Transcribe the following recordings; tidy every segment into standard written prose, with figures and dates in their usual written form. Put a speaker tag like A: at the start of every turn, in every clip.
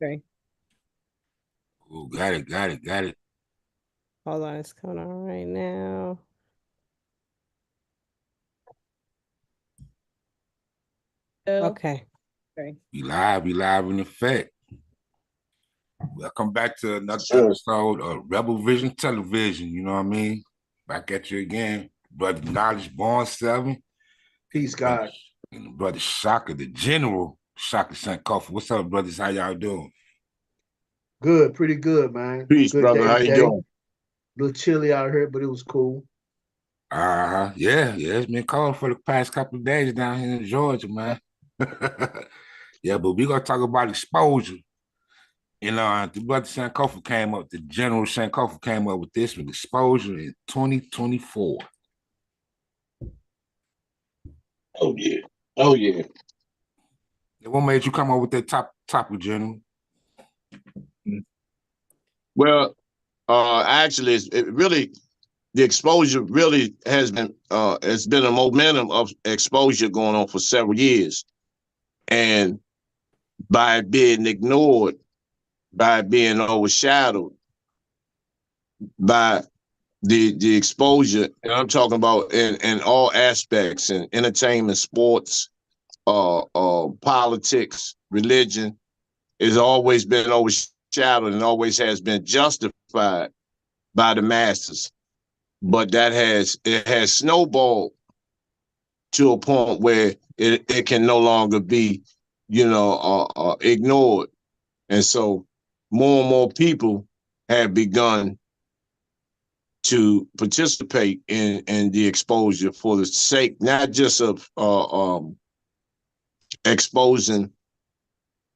A: Okay.
B: Oh, got it.
A: Hold on, it's coming on right now. Okay. Okay.
B: We live in effect. Welcome back to another
C: Sure.
B: episode of Rebel Vision Television. You know what I mean? Back at you again, brother Knowledge Born 7,
C: Peace,
B: brother,
C: God.
B: and the brother Shaka, the General Shaka Sankofa. What's up, brothers? How y'all doing?
C: Good, pretty good, man.
D: Peace,
C: Good
D: brother.
C: day
D: How you
C: today.
D: doing?
C: A little chilly out here, but it was cool.
B: Yeah. It's been cold for the past couple of days down here in Georgia, man. Yeah, but we're gonna talk about exposure. And the brother Sankofa came up, the General Sankofa came up with this with exposure in 2024.
D: Oh yeah. Oh yeah.
B: And what made you come up with that topic, General?
D: Well, actually, it really the exposure really has been it's been a momentum of exposure going on for several years, and by being ignored, by being overshadowed, by the exposure, and I'm talking about in all aspects, in entertainment, sports, politics, religion, has always been overshadowed and always has been justified by the masses. But it has snowballed to a point where it can no longer be, ignored. And so more and more people have begun to participate in the exposure for the sake not just of exposing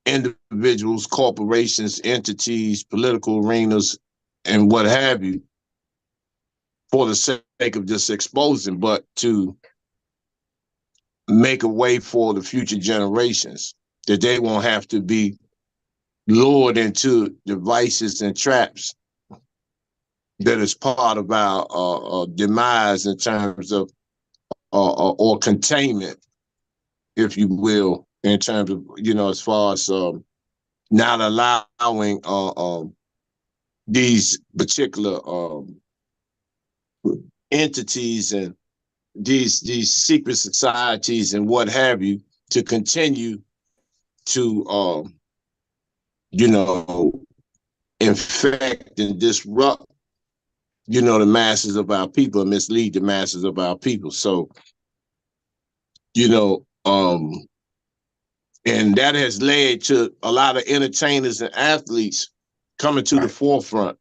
D: individuals, corporations, entities, political arenas, and what have you, for the sake of just exposing, but to make a way for the future generations that they won't have to be lured into devices and traps that is part of our demise in terms of or containment, if you will, in terms of as far as not allowing these particular entities and these secret societies and what have you to continue to you know infect and disrupt the masses of our people and mislead the masses of our people. So you know and that has led to a lot of entertainers and athletes coming to the forefront,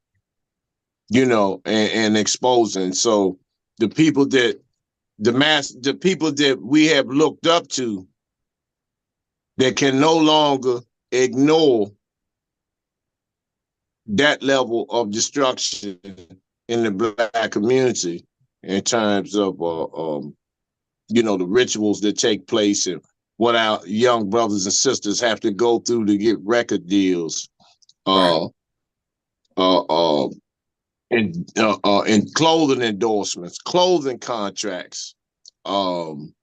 D: and exposing. So the people that the people that we have looked up to that can no longer ignore that level of destruction in the Black community in terms of the rituals that take place and what our young brothers and sisters have to go through to get record deals,
B: Right.
D: uh, uh, uh, and clothing endorsements, clothing contracts, um,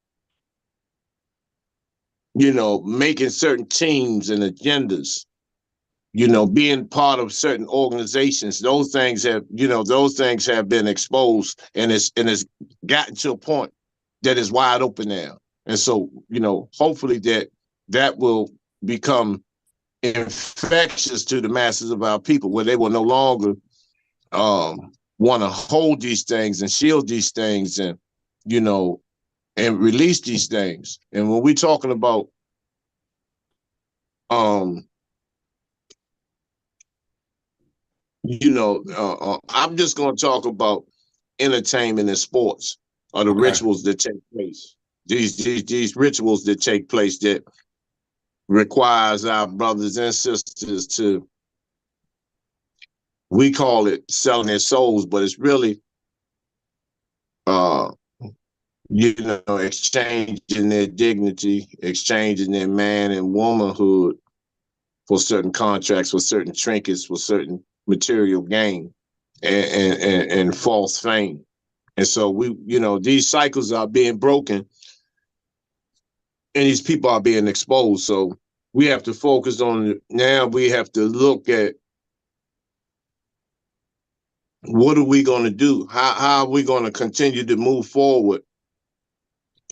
D: making certain teams and agendas, being part of certain organizations. Those things have been exposed, and it's gotten to a point that is wide open now. And so, hopefully that will become infectious to the masses of our people, where they will no longer want to hold these things and shield these things and, you know, and release these things. And when we're talking about, um, I'm just going to talk about entertainment and sports, or the
B: Okay.
D: rituals that take place. These rituals that take place that requires our brothers and sisters to, we call it selling their souls, but it's really uh exchanging their dignity, exchanging their man and womanhood for certain contracts, for certain trinkets, for certain material gain and false fame. And so these cycles are being broken and these people are being exposed. So we have to focus on now. We have to look at what are we going to do? How are we going to continue to move forward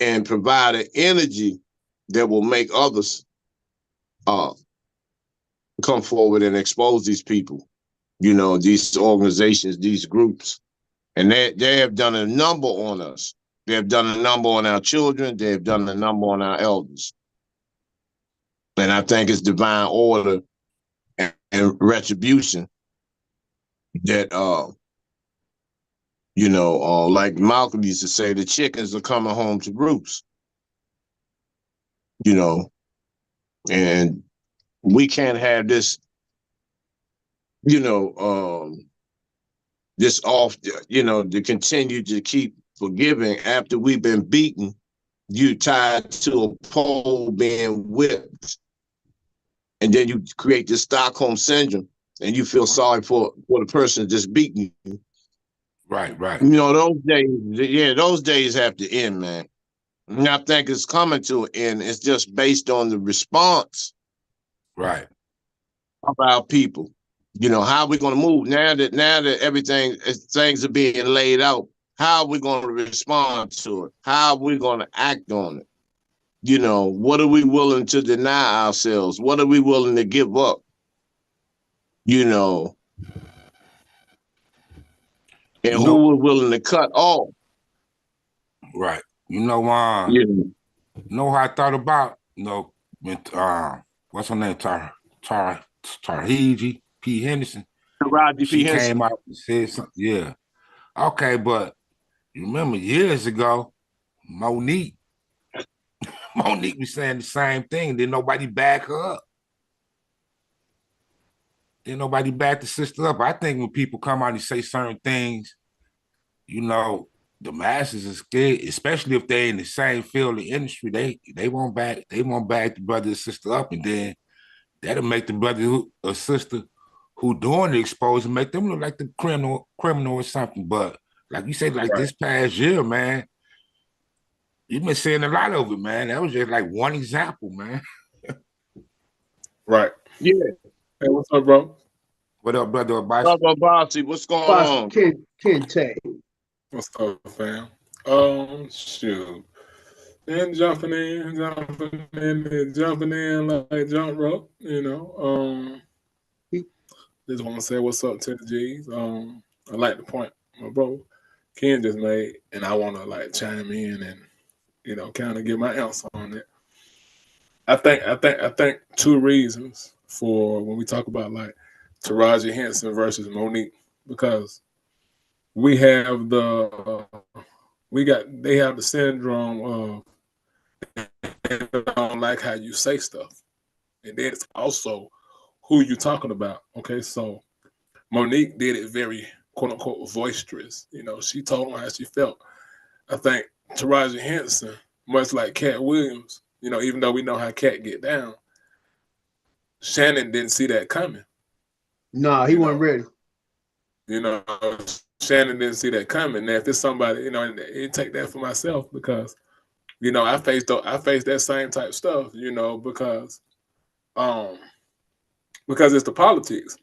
D: and provide an energy that will make others come forward and expose these people, you know, these organizations, these groups. And they have done a number on us. They have done a number on our children. They have done a number on our elders. And I think it's divine order and retribution that, you know, like Malcolm used to say, the chickens are coming home to roost, you know, and we can't have this, you know, this off, you know, to continue to keep forgiving after we've been beaten, you tied to a pole being whipped. And then you create this Stockholm syndrome and you feel sorry for the person just beating you.
B: Right.
D: You know, those days have to end, man. And I think it's coming to an end. It's just based on the response
B: Right.
D: of our people. You know, how are we going to move now that things are being laid out? How are we going to respond to it? How are we going to act on it? You know, what are we willing to deny ourselves? What are we willing to give up? You know, and who we're willing to cut off.
B: Right. You know,
D: You
B: know how I thought about, you know, with, what's her name? Tarhiji P. Henderson.
D: Taraji
B: She
D: P. Henson
B: came out and said something. Yeah. Okay, but you remember years ago, Monique was saying the same thing. Didn't nobody back her up. Didn't nobody back the sister up. I think when people come out and say certain things, you know, the masses are scared, especially if they're in the same field of industry. They won't back the brother and sister up, and then that'll make the brother or sister who doing the exposure make them look like the criminal or something. But like you said, like this past year, man, you've been seeing a lot of it, man. That was just like one example, man.
E: Right.
D: Yeah.
E: Hey, what's up, bro?
B: What up, brother?
D: Bossy, what's going on?
C: Kente.
E: What's up, fam? Shoot. And jumping in like jump rope, you know. Just want to say what's up to the G's. I like the point my bro Ken just made, and I want to like chime in and, you know, kind of give my answer on it. I think two reasons for when we talk about like Taraji Henson versus Monique, because we have they have the syndrome of they don't like how you say stuff, and then it's also who you talking about. Okay, so Monique did it very quote unquote boisterous. You know, she told him how she felt. I think Taraji Henson, much like Cat Williams, you know, even though we know how Cat get down, Shannon didn't see that coming.
C: Nah, he wasn't ready.
E: You know, Shannon didn't see that coming. Now, if it's somebody, you know, and it take that for myself because, you know, I faced that same type of stuff, you know, because it's the politics.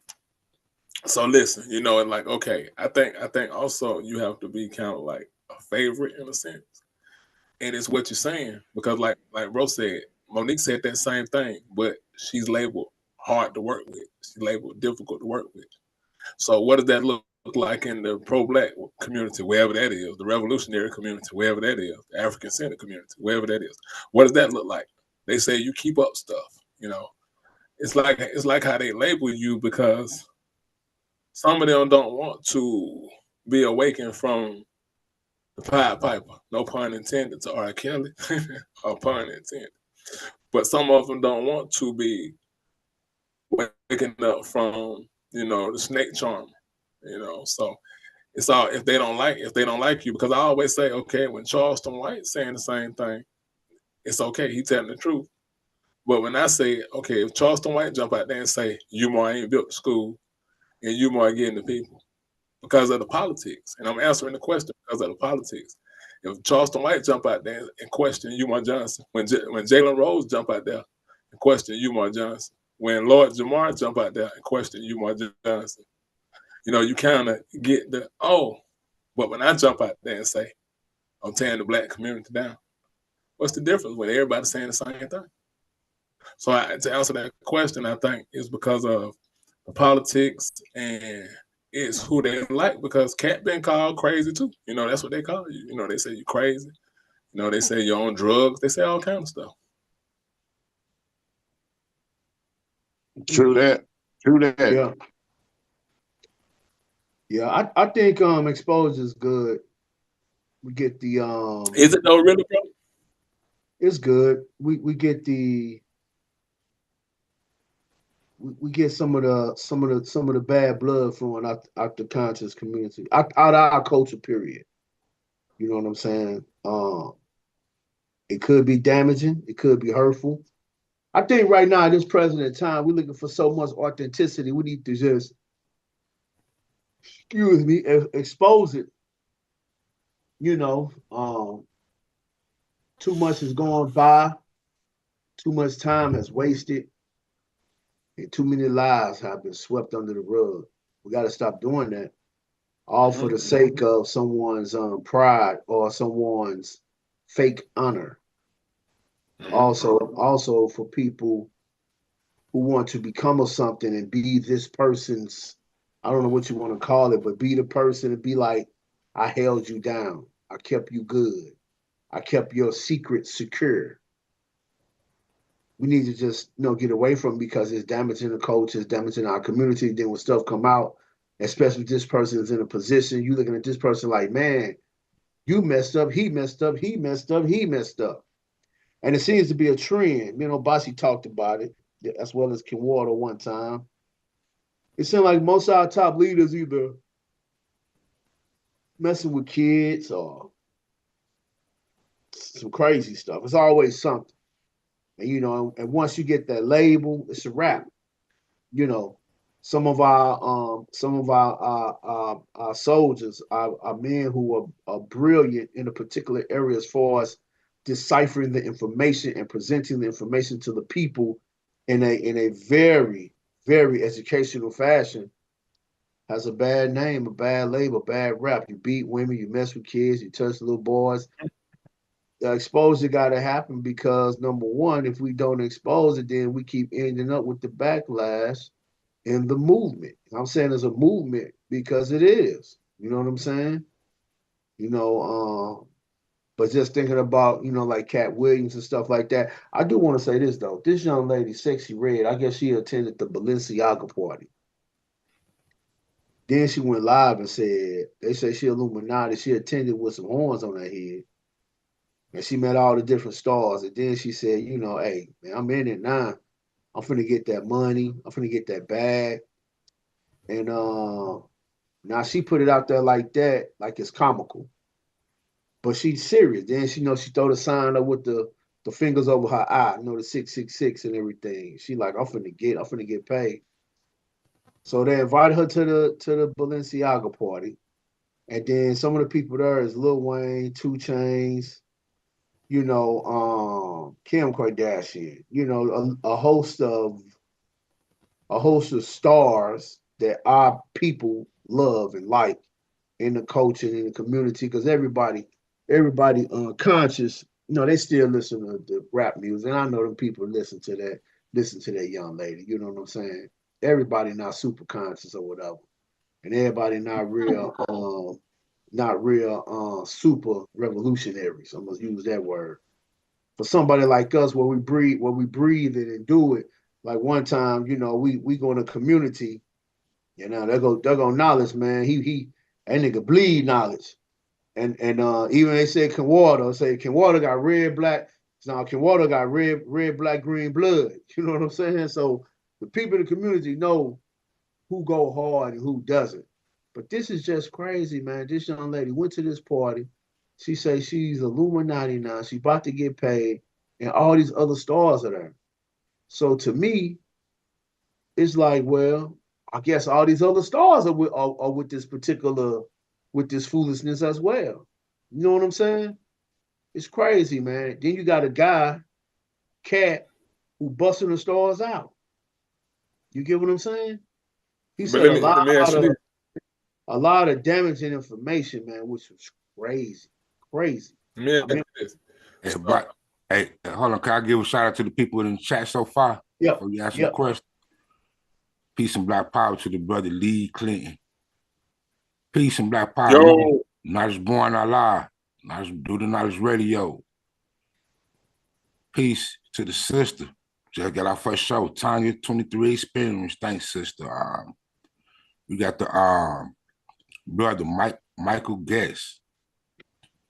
E: So listen, you know, and like, okay, I think also you have to be kind of like a favorite in a sense. And it's what you're saying, because like Rose said, Monique said that same thing, but she's labeled hard to work with. She's labeled difficult to work with. So what does that look like in the pro-Black community, wherever that is, the revolutionary community, wherever that is, the African-centered community, wherever that is? What does that look like? They say you keep up stuff, you know. It's like how they label you, because some of them don't want to be awakened from the Pied Piper, no pun intended, to R. Kelly, or pun intended. But some of them don't want to be waking up from, you know, the snake charmer, you know. So it's all if they don't like you, because I always say, okay, when Charleston White's saying the same thing, it's okay, he's telling the truth. But when I say, okay, if Charleston White jump out there and say, you more ain't built the school and you more getting the people because of the politics, and I'm answering the question because of the politics. If Charleston White jump out there and question Umar Johnson, when Jalen Rose jump out there and question Umar Johnson. When Lord Jamar jump out there and question Umar Johnson, you kind of get the, oh, but when I jump out there and say, I'm tearing the black community down, what's the difference when everybody's saying the same thing? So to answer that question, I think it's because of the politics and it's who they like, because Cat been called crazy too. That's what they call you. They say you crazy. They say you're on drugs. They say all kinds of stuff.
D: True that. True that.
C: Yeah. Yeah, I think exposure is good. We get the
E: Is it though, really, bro?
C: it's good. We get the we get some of the bad blood flowing out the conscious community, out of our culture, period. You know what I'm saying? It could be damaging, it could be hurtful. I think right now, at this present time, we're looking for so much authenticity. We need to just, expose it. Too much has gone by, too much time has wasted, and too many lives have been swept under the rug. We got to stop doing that, all for the sake of someone's pride or someone's fake honor. Also for people who want to become of something and be this person's, I don't know what you want to call it, but be the person and be like, I held you down. I kept you good. I kept your secret secure. We need to just get away from it, because it's damaging the culture, it's damaging our community. Then when stuff come out, especially if this person is in a position, you looking at this person like, man, you messed up, he messed up, he messed up, he messed up. And it seems to be a trend. Basi talked about it, as well as Kenwater one time. It seems like most of our top leaders either messing with kids or some crazy stuff. It's always something. And once you get that label, it's a wrap. Some of our soldiers are men who are brilliant in a particular area as far as deciphering the information and presenting the information to the people in a very, very educational fashion, has a bad name, a bad label, a bad rap. You beat women, you mess with kids, you touch little boys. The exposure got to happen, because number one, if we don't expose it, then we keep ending up with the backlash in the movement. I'm saying it's a movement because it is. You know what I'm saying? But just thinking about, like Cat Williams and stuff like that. I do want to say this though. This young lady, Sexy Red, I guess she attended the Balenciaga party. Then she went live and said, they say she Illuminati. She attended with some horns on her head. And she met all the different stars. And then she said, hey, man, I'm in it now. I'm finna get that money. I'm finna get that bag. And now she put it out there like that, like it's comical. But she's serious. Then she throw the sign up with the fingers over her eye, the 666 and everything. She like, I'm finna get paid. So they invited her to the Balenciaga party. And then some of the people there is Lil Wayne, 2 Chainz, Kim Kardashian, a host of stars that our people love and like in the culture and in the community, because everybody conscious, they still listen to the rap music. And I know them people listen to that young lady, you know what I'm saying? Everybody not super conscious or whatever. And everybody not real super revolutionaries. I'm gonna use that word. For somebody like us, where we breathe it and do it. Like one time, we go in a community, they're go knowledge, man. He that nigga bleed knowledge. And even they say Kenwater got red, black. Now Kenwater got red, black, green blood. You know what I'm saying? So the people in the community know who go hard and who doesn't. But this is just crazy, man. This young lady went to this party. She say she's Illuminati now. She about to get paid, and all these other stars are there. So to me, it's like, well, I guess all these other stars are with this foolishness as well. You know what I'm saying? It's crazy, man. Then you got a guy, Cat, who busting the stars out. You get what I'm saying? He
E: But
C: said
E: let me ask you this.
C: a lot of damaging information, man, which was crazy. Crazy.
E: Let me ask
C: I mean,
E: you this.
B: Hey, but hey, hold on. Can I give a shout out to the people in the chat so far?
C: Yep.
B: Before you ask the question. Peace and black power to the brother Lee Clinton. Peace and black power.
E: Yo.
B: Knowledge Born Allah. Knowledge Do the Knowledge Radio. Peace to the sister. Just got our first show. Tanya 23 Experience. Thanks, sister. We got the brother Michael Guest.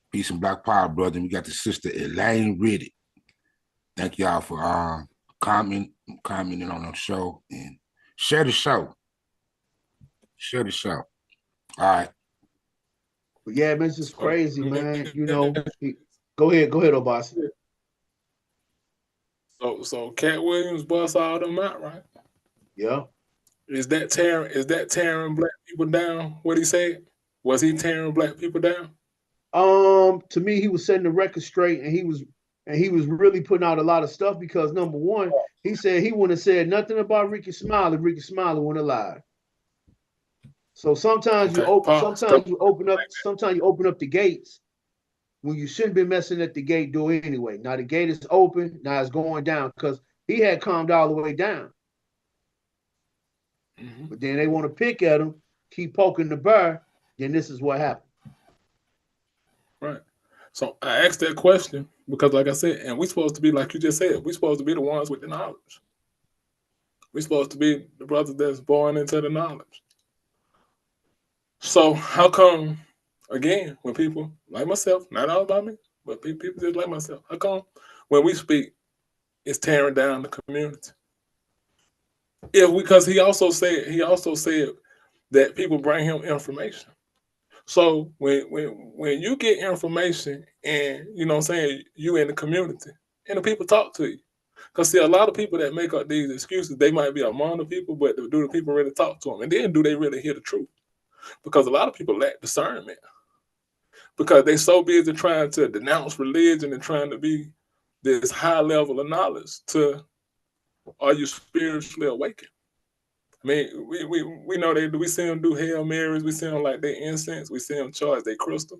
B: Peace and black power, brother. And we got the sister Elaine Riddick. Thank y'all for commenting on the show and share the show. Share the show. All right.
C: But yeah, man, it's just crazy, man. You know, go ahead, Obasi.
E: So Cat Williams bust all them out, right?
C: Yeah.
E: Is that tearing black people down? What he said? Was he tearing black people down?
C: To me, he was setting the record straight, and he was really putting out a lot of stuff because number one, he said he wouldn't have said nothing about Ricky Smiley if Ricky Smiley wouldn't have lied. So sometimes you open up the gates when you shouldn't be messing at the gate door anyway. Now the gate is open, now it's going down because he had calmed all the way down.
E: Mm-hmm.
C: But then they want to pick at him, keep poking the bear, then this is what happened.
E: Right. So I asked that question because, like I said, and we're supposed to be, like you just said, we're supposed to be the ones with the knowledge. We're supposed to be the brothers that's born into the knowledge. So how come, again, when people like myself, not all about me, but people just like myself, how come when we speak, it's tearing down the community? Because he also said that people bring him information. So when you get information and, you know what I'm saying, you in the community and the people talk to you. Because see, a lot of people that make up these excuses, they might be among the people, but do the people really talk to them? And then do they really hear the truth? Because a lot of people lack discernment. Because they so busy trying to denounce religion and trying to be this high level of knowledge to, are you spiritually awakened? I mean, we know we see them do Hail Marys, we see them like they incense, we see them charge their crystal.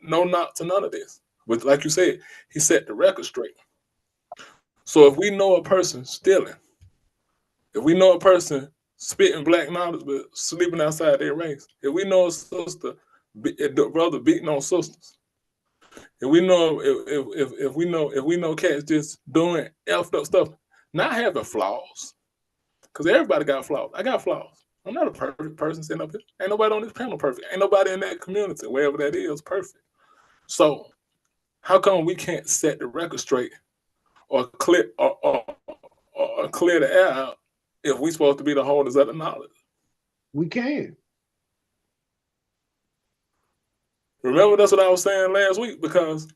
E: No, not to none of this. But like you said, he set the record straight. So if we know a person stealing, if we know a person spitting black knowledge but sleeping outside their race, if we know a sister, brother beating on sisters, if we know cats just doing effed up stuff, not having flaws, because everybody got flaws. I got flaws. I'm not a perfect person sitting up here. Ain't nobody on this panel perfect. Ain't nobody in that community, wherever that is, perfect. So how come we can't set the record straight or clear the air out if we supposed to be the holders of the knowledge?
C: We can.
E: Remember, that's what I was saying last week, because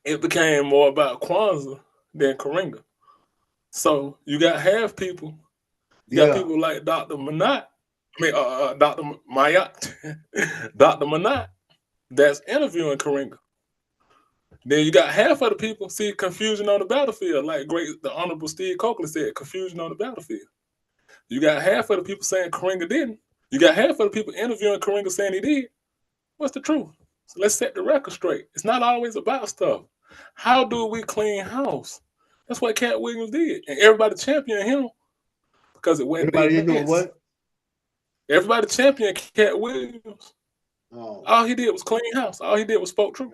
E: it became more about Kwanzaa than Karinga. So you got half people. You got people like Dr. Manat, Dr. Mayat, Dr. Manat, that's interviewing Karinga. Then you got half of the people see confusion on the battlefield, like the Honorable Steve Coakley said, confusion on the battlefield. You got half of the people saying Karinga didn't. You got half of the people interviewing Karinga saying he did. What's the truth? So let's set the record straight. It's not always about stuff. How do we clean house? That's what Cat Williams did. And everybody championed him because it went
C: everybody didn't know what?
E: Everybody championed Cat Williams.
C: Oh.
E: All he did was clean house. All he did was spoke truth.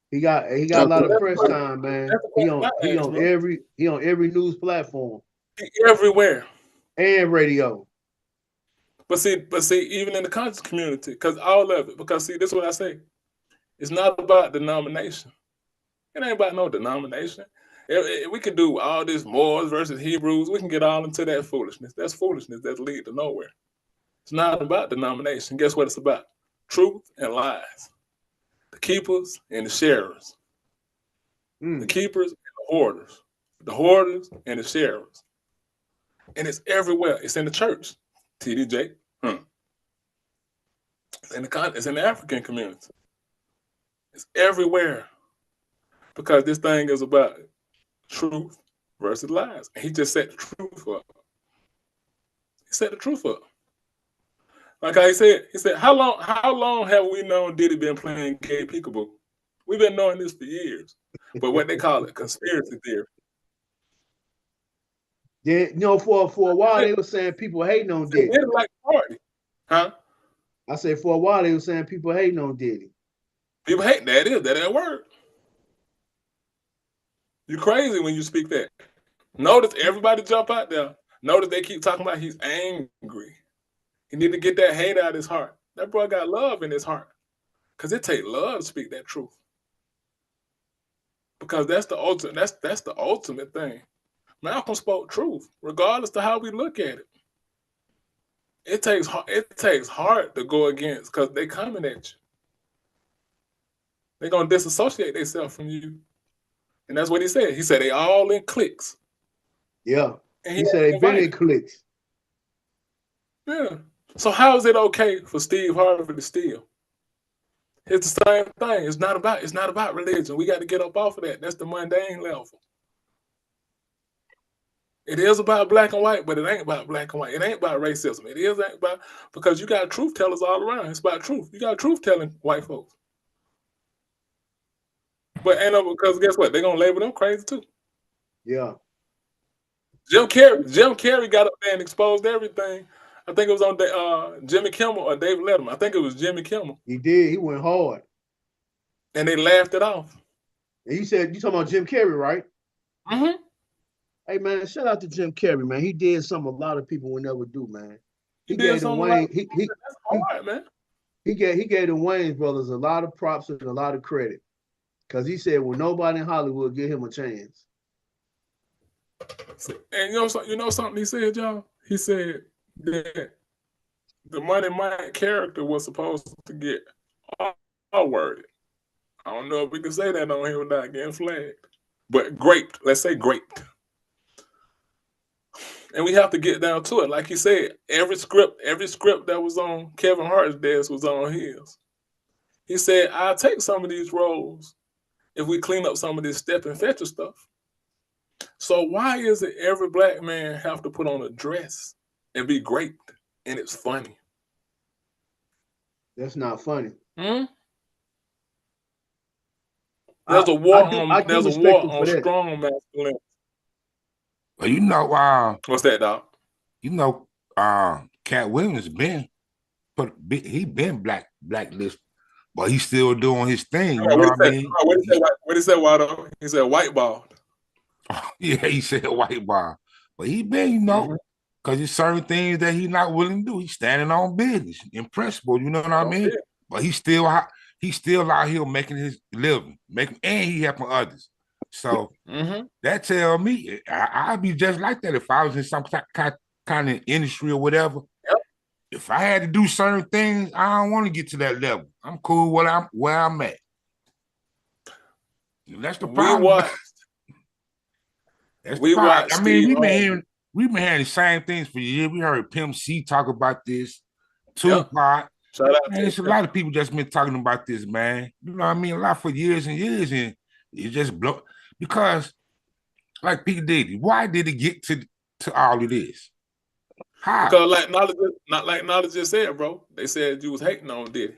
C: He got a lot of press time, man. He on every news platform.
E: Everywhere.
C: And radio.
E: But see, even in the conscious community, because all of it, because see, this is what I say. It's not about denomination. It ain't about no denomination. We can do all this Moors versus Hebrews. We can get all into that foolishness. That's foolishness that lead to nowhere. It's not about denomination. Guess what it's about? Truth and lies. The keepers and the sharers. The keepers and the hoarders. The hoarders and the sharers. And it's everywhere. It's in the church. TDJ. It's in the African community. It's everywhere. because this thing is about truth versus lies. He just set the truth up. He set the truth up. Like I said, he said, how long have we known Diddy been playing gay peekaboo? We've been knowing this for years. But what they call it, conspiracy theory.
C: Yeah, you know, for a while they were saying people hating on Diddy.
E: Diddy like party. Huh?
C: I said for a while they were saying people hating on Diddy.
E: People hate that word. You crazy when you speak that. Notice everybody jump out there. Notice they keep talking about he's angry. He need to get that hate out of his heart. That boy got love in his heart. Because it takes love to speak that truth. Because that's the ultimate, that's the ultimate thing. Malcolm spoke truth, regardless of how we look at it. It takes heart to go against, because they coming at you. They're gonna disassociate themselves from you. And that's what he said. He said they all in cliques.
C: Yeah.
E: And
C: he said they've been in cliques.
E: Yeah. So how is it okay for Steve Harvey to steal? It's the same thing. It's not about religion. We got to get up off of that. That's the mundane level. It is about black and white, but it ain't about black and white. It ain't about racism. Ain't about, because you got truth tellers all around. It's about truth. You got truth telling white folks. But because guess what? They're gonna label them crazy too.
C: Yeah.
E: Jim Carrey got up there and exposed everything. I think it was on Jimmy Kimmel or David Letterman. I think it was Jimmy Kimmel.
C: He did. He went hard.
E: And they laughed it off.
C: And he said, you talking about Jim Carrey, right?
E: Mm-hmm.
C: Hey, man, shout out to Jim Carrey, man. He did something a lot of people would never do, man.
E: He gave the Wayans
C: brothers a lot of props and a lot of credit. Because he said, well, nobody in Hollywood give him a chance.
E: And you know something he said, y'all? He said that the Money Mike character was supposed to get R-worded. I don't know if we can say that on here without getting flagged. But graped. Let's say graped. And we have to get down to it. Like he said, every script that was on Kevin Hart's desk was on his. He said, I'll take some of these roles if we clean up some of this step and fetcher stuff. So why is it every black man have to put on a dress and be graped and it's funny?
C: That's not funny.
E: Hmm? There's a war on strong masculinity.
B: Well, you know,
E: what's that, dog?
B: You know, Cat Williams been blacklisted, but he's still doing his thing. You know what I mean?
E: What he said, Waldo? He said white ball.
B: Yeah, he said white ball, but he been, you know, because there's certain things that he's not willing to do. He's standing on business, in principle. You know what I mean? But he's still out here making his living, and he helping others. So that tell me I'd be just like that if I was in some kind of industry or whatever.
E: Yep.
B: If I had to do certain things, I don't want to get to that level. I'm cool where I'm at. That's the problem. That's the problem. I mean, we've been hearing the same things for years. We heard Pimp C talk about this. Tupac.
E: Shout out
B: man, there's a lot of people just been talking about this, man. You know what I mean? A lot for years and years, and it just blow. Because, like P. Diddy, why did it get to all of this? How?
E: Because like Knowledge just said, bro. They said you was hating on Diddy.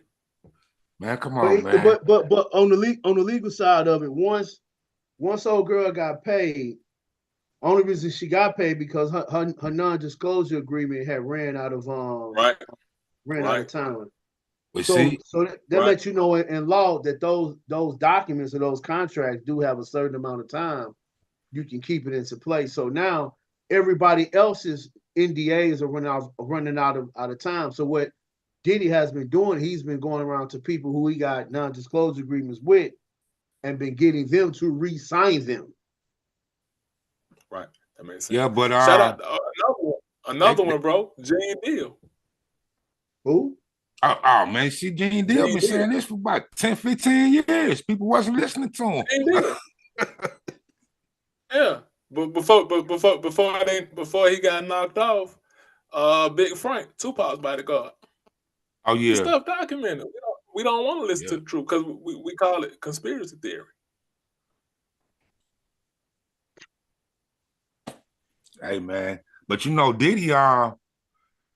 B: Man, come on, man.
C: But on the legal side of it, once old girl got paid, only reason she got paid because her non-disclosure agreement had ran out of out of time. So that lets you know in law that those documents or those contracts do have a certain amount of time you can keep it into place. So now everybody else's NDAs are running out of time. So what Diddy has been doing, he's been going around to people who he got non-disclosure agreements with and been getting them to re-sign them.
E: Right. That makes sense.
B: Yeah, but
E: shout out another one, bro. Gene Deal.
C: Who?
B: Oh man, see, Gene Deal been saying this for about 10, 15 years. People wasn't listening to him.
E: Yeah. But before he got knocked off, Big Frank, Tupac's bodyguard.
B: Oh yeah.
E: The stuff documented. We don't want to listen to the truth because we call it conspiracy theory.
B: Hey man, but Diddy,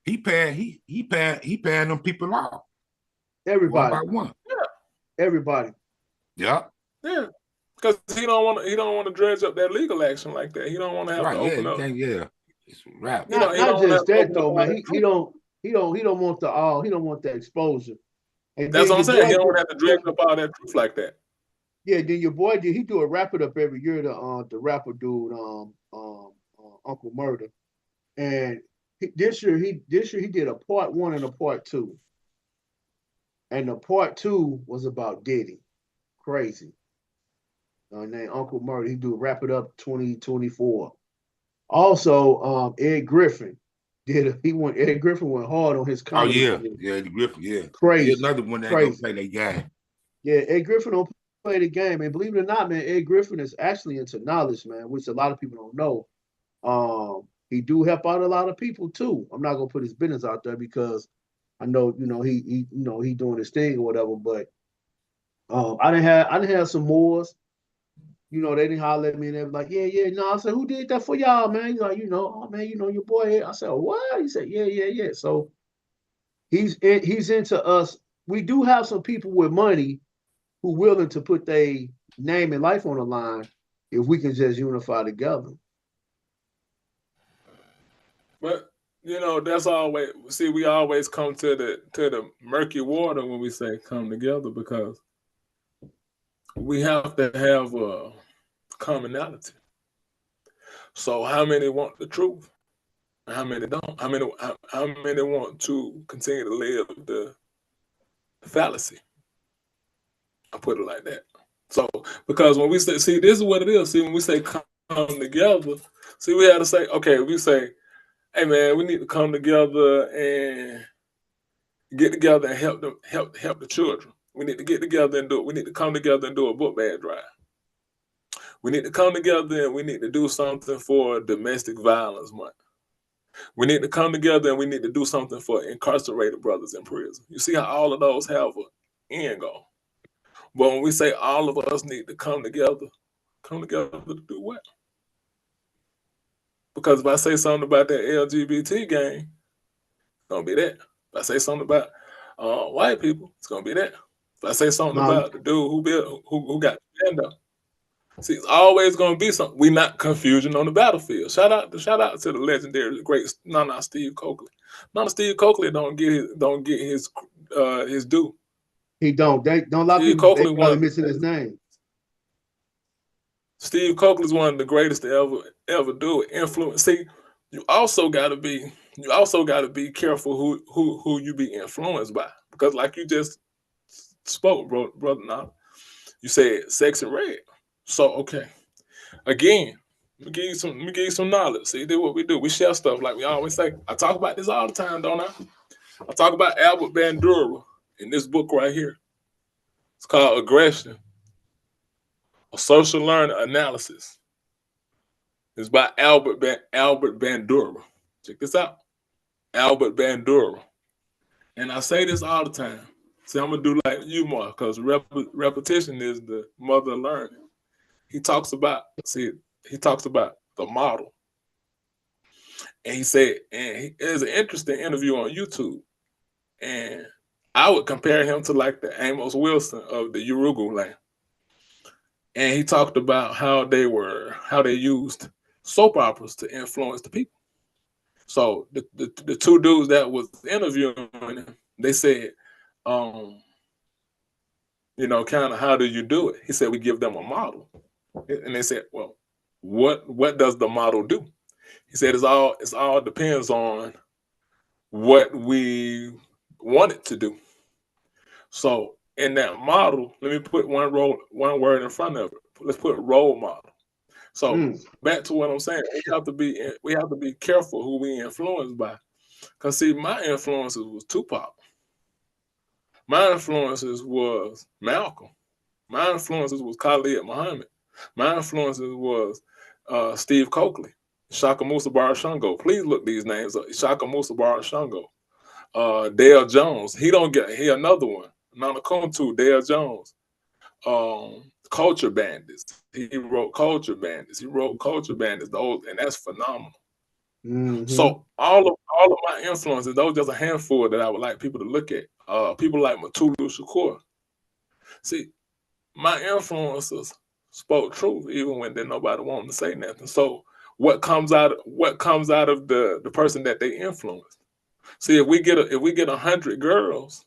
B: he paying them people off one
C: Everybody,
B: by one.
C: everybody.
B: Yeah,
E: Yeah, because he don't want to dredge up that legal action like that. He don't want to have to
B: right. Yeah,
E: open
B: you
E: up.
B: can't. Yeah, it's a wrap.
E: He don't
C: Not
E: want to
C: just
E: have to
C: that
E: open up
C: though,
E: all
C: man.
E: that truth.
C: He don't want he don't want the exposure. And
E: That's
C: then
E: what I'm
C: your
E: saying.
C: boy,
E: He don't want to have to dredge up all that truth like that.
C: yeah, then your boy he do a wrap it up every year. The rapper dude, Uncle Murder, and this year he did a part 1 and a part 2, and the part 2 was about Diddy, crazy. Named Uncle Murder. He do wrap it up 2024. Also, Ed Griffin Ed Griffin went hard on his
B: Oh
C: comedy
B: yeah,
C: career.
B: yeah, the Griffin. Yeah, he
C: Crazy,
B: another one that ain't gonna
C: crazy.
B: play that game.
C: Yeah, Ed Griffin don't play the game, and believe it or not, man, Ed Griffin is actually into knowledge, man, which a lot of people don't know. He do help out a lot of people too. I'm not gonna put his business out there because I know, he doing his thing or whatever. But I didn't have some Moors. They didn't holler at me and they were like, yeah, yeah. No, I said, who did that for y'all, man? He's like, oh man, your boy. I said, what? He said, yeah, yeah, yeah. So he's into us. We do have some people with money who willing to put their name and life on the line if we can just unify together.
E: But that's always we always come to the murky water when we say come together because we have to have a commonality. So how many want the truth? And how many don't? How many want to continue to live the fallacy? I put it like that. So because when we say, see, this is what it is. See, when we say come together, see, we have to say, okay, we say, hey man, we need to come together and get together and help the children. We need to get together and do it. We need to come together and do a book bag drive. We need to come together and we need to do something for domestic violence month. We need to come together and we need to do something for incarcerated brothers in prison. You see how all of those have an end goal. But when we say all of us need to come together to do what? Because if I say something about that LGBT gang, it's gonna be that. If I say something about white people, it's gonna be that. If I say something
C: Now,
E: about the dude who got stand up, see, it's always gonna be something. We not confusion on the battlefield. Shout out to the legendary great Nana Steve Coakley. Nana Steve Coakley don't get his due.
C: he don't. They don't. A lot of
E: Steve
C: people they
E: Coakley
C: probably
E: one.
C: missing his name.
E: Steve Coakley is one of the greatest to ever do it. Influence. See, you also got to be careful who you be influenced by, because like you just spoke, brother. Now you said sex and red. So okay, again, let me give you some knowledge. See, this is what we do. We share stuff like we always say. I talk about this all the time, don't I? I talk about Albert Bandura in this book right here. It's called Aggression, a Social Learning Analysis. It's by Albert Bandura. Check this out. Albert Bandura. And I say this all the time. See, I'm going to do like you more because repetition is the mother of learning. He talks about the model. And he said, there's an interesting interview on YouTube. And I would compare him to like the Amos Wilson of the Urugu land. And he talked about how they used soap operas to influence the people. So the two dudes that was interviewing him, they said, kind of how do you do it? He said, we give them a model. And they said, well, what does the model do? He said, it's all depends on what we want it to do. So in that model, let me put one word in front of it. Let's put role model. So back to what I'm saying, we have to be careful who we influenced by. Cause see, my influences was Tupac. My influences was Malcolm. My influences was Khalid Muhammad. My influences was Steve Coakley, Shaka Musa Barashungo. Please look these names up. Shaka Musa Barashungo. Dale Jones. He another one. Nana Kuntu, Dale Jones. Culture Bandits. He wrote Culture Bandits. Those, and that's phenomenal.
C: Mhm.
E: So all of my influences, those just a handful that I would like people to look at. People like Matulu Shakur. See, my influencers spoke truth even when there nobody wanted to say nothing. So what comes out of the person that they influenced? See, if we get 100 girls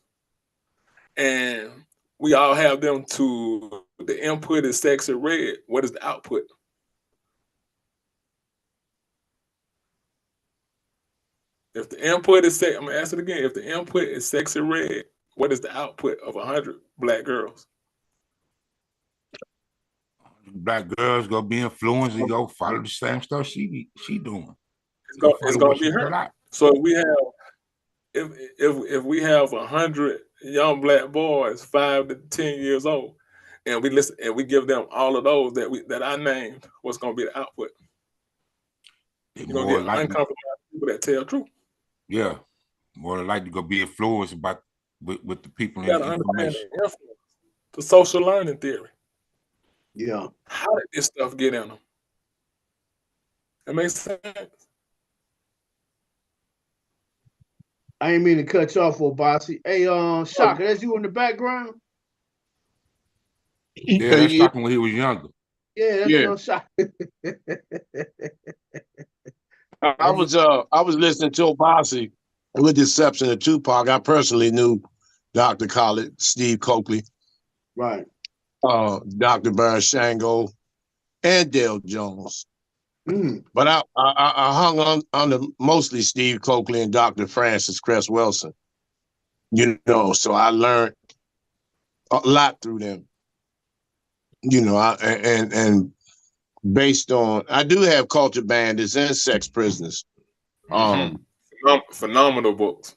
E: and we all have them to the input is sexy red, what is the output? If the input is I'm gonna ask it again. If the input is sexy red, what is the output of 100 black girls?
B: Black girls gonna be influenced and go follow the same stuff she doing.
E: It's gonna be her. So if we have 100 young black boys 5 to 10 years old, and we listen and we give them all of those that I named, what's gonna be the output? You're gonna get uncompromised people that tell truth.
B: Yeah, more than likely gonna be influenced with the people
E: in the information. The social learning theory.
C: Yeah.
E: How did this stuff get in them? It makes sense.
C: I ain't mean to cut you off, Obasi. Hey, Shaka, that's you in the background?
B: Yeah, that's Shaka when he was younger.
C: Yeah, that's no Shaka.
D: I was listening to Obasi, with the exception of Tupac. I personally knew Dr. Khaled, Steve Coakley,
C: right,
D: Dr. Barry Shango, and Dale Jones. But I hung on to mostly Steve Coakley and Dr. Francis Cress Wilson. You know, so I learned a lot through them. You know, and based on, I do have Culture Bandits and Sex Prisoners.
E: Phenomenal books.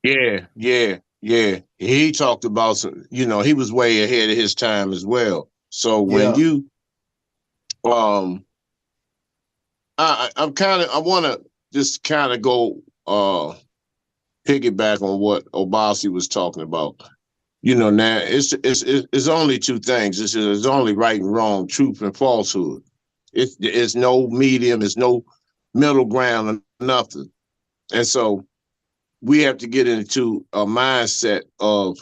D: Yeah. He talked about some, you know, he was way ahead of his time as well. So when you I want to just kind of go piggyback on what Obasi was talking about. You know, now it's only two things. It's only right and wrong, truth and falsehood. It's no medium, it's no middle ground or nothing. And so we have to get into a mindset of,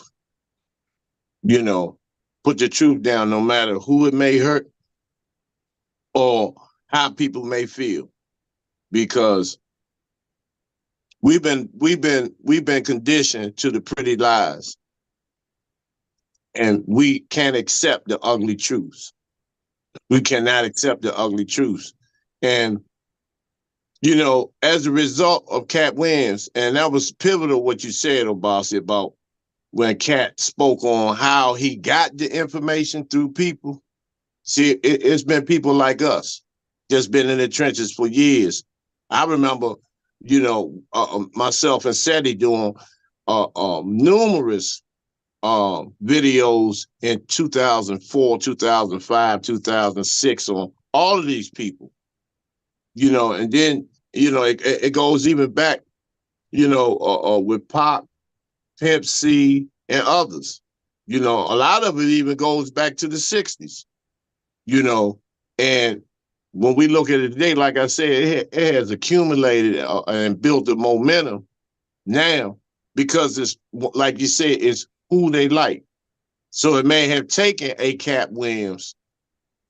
D: you know, put the truth down no matter who it may hurt or how people may feel. Because we've been conditioned to the pretty lies, and we can't accept the ugly truths. We cannot accept the ugly truths. And, you know, as a result of Cat Williams, and that was pivotal what you said, Obasi, about when Cat spoke on how he got the information through people. See, it's been people like us, just been in the trenches for years. I remember, you know, myself and Seti doing numerous videos in 2004, 2005, 2006 on all of these people, you know, and then, you know, it goes even back, you know, with Pop, Pimp C, and others. You know, a lot of it even goes back to the 60s, you know, and when we look at it today, like I said, it has accumulated and built the momentum now because it's, like you said, it's who they like. So it may have taken a Cat Williams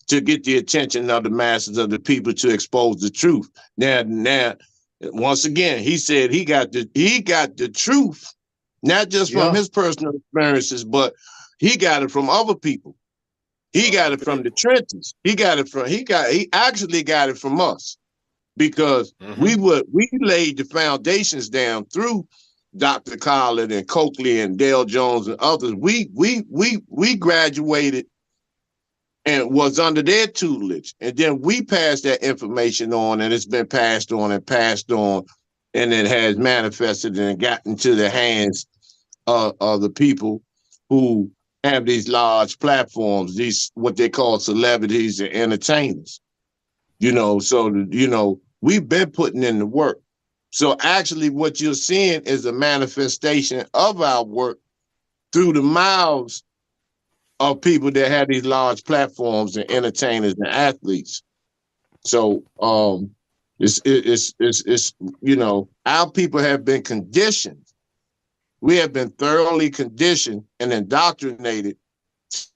D: to get the attention of the masses of the people to expose the truth. Now, once again, he said he got the truth, not just from his personal experiences, but he got it from other people. He got it from the trenches. He actually got it from us because we laid the foundations down through Dr. Khaled and Coakley and Dale Jones and others. We graduated and was under their tutelage. And then we passed that information on, and it's been passed on, and it has manifested and gotten to the hands of the people who have these large platforms, these what they call celebrities and entertainers. You know, so, you know, we've been putting in the work. So actually what you're seeing is a manifestation of our work through the mouths of people that have these large platforms and entertainers and athletes. So It's you know, our people have been conditioned. We have been thoroughly conditioned and indoctrinated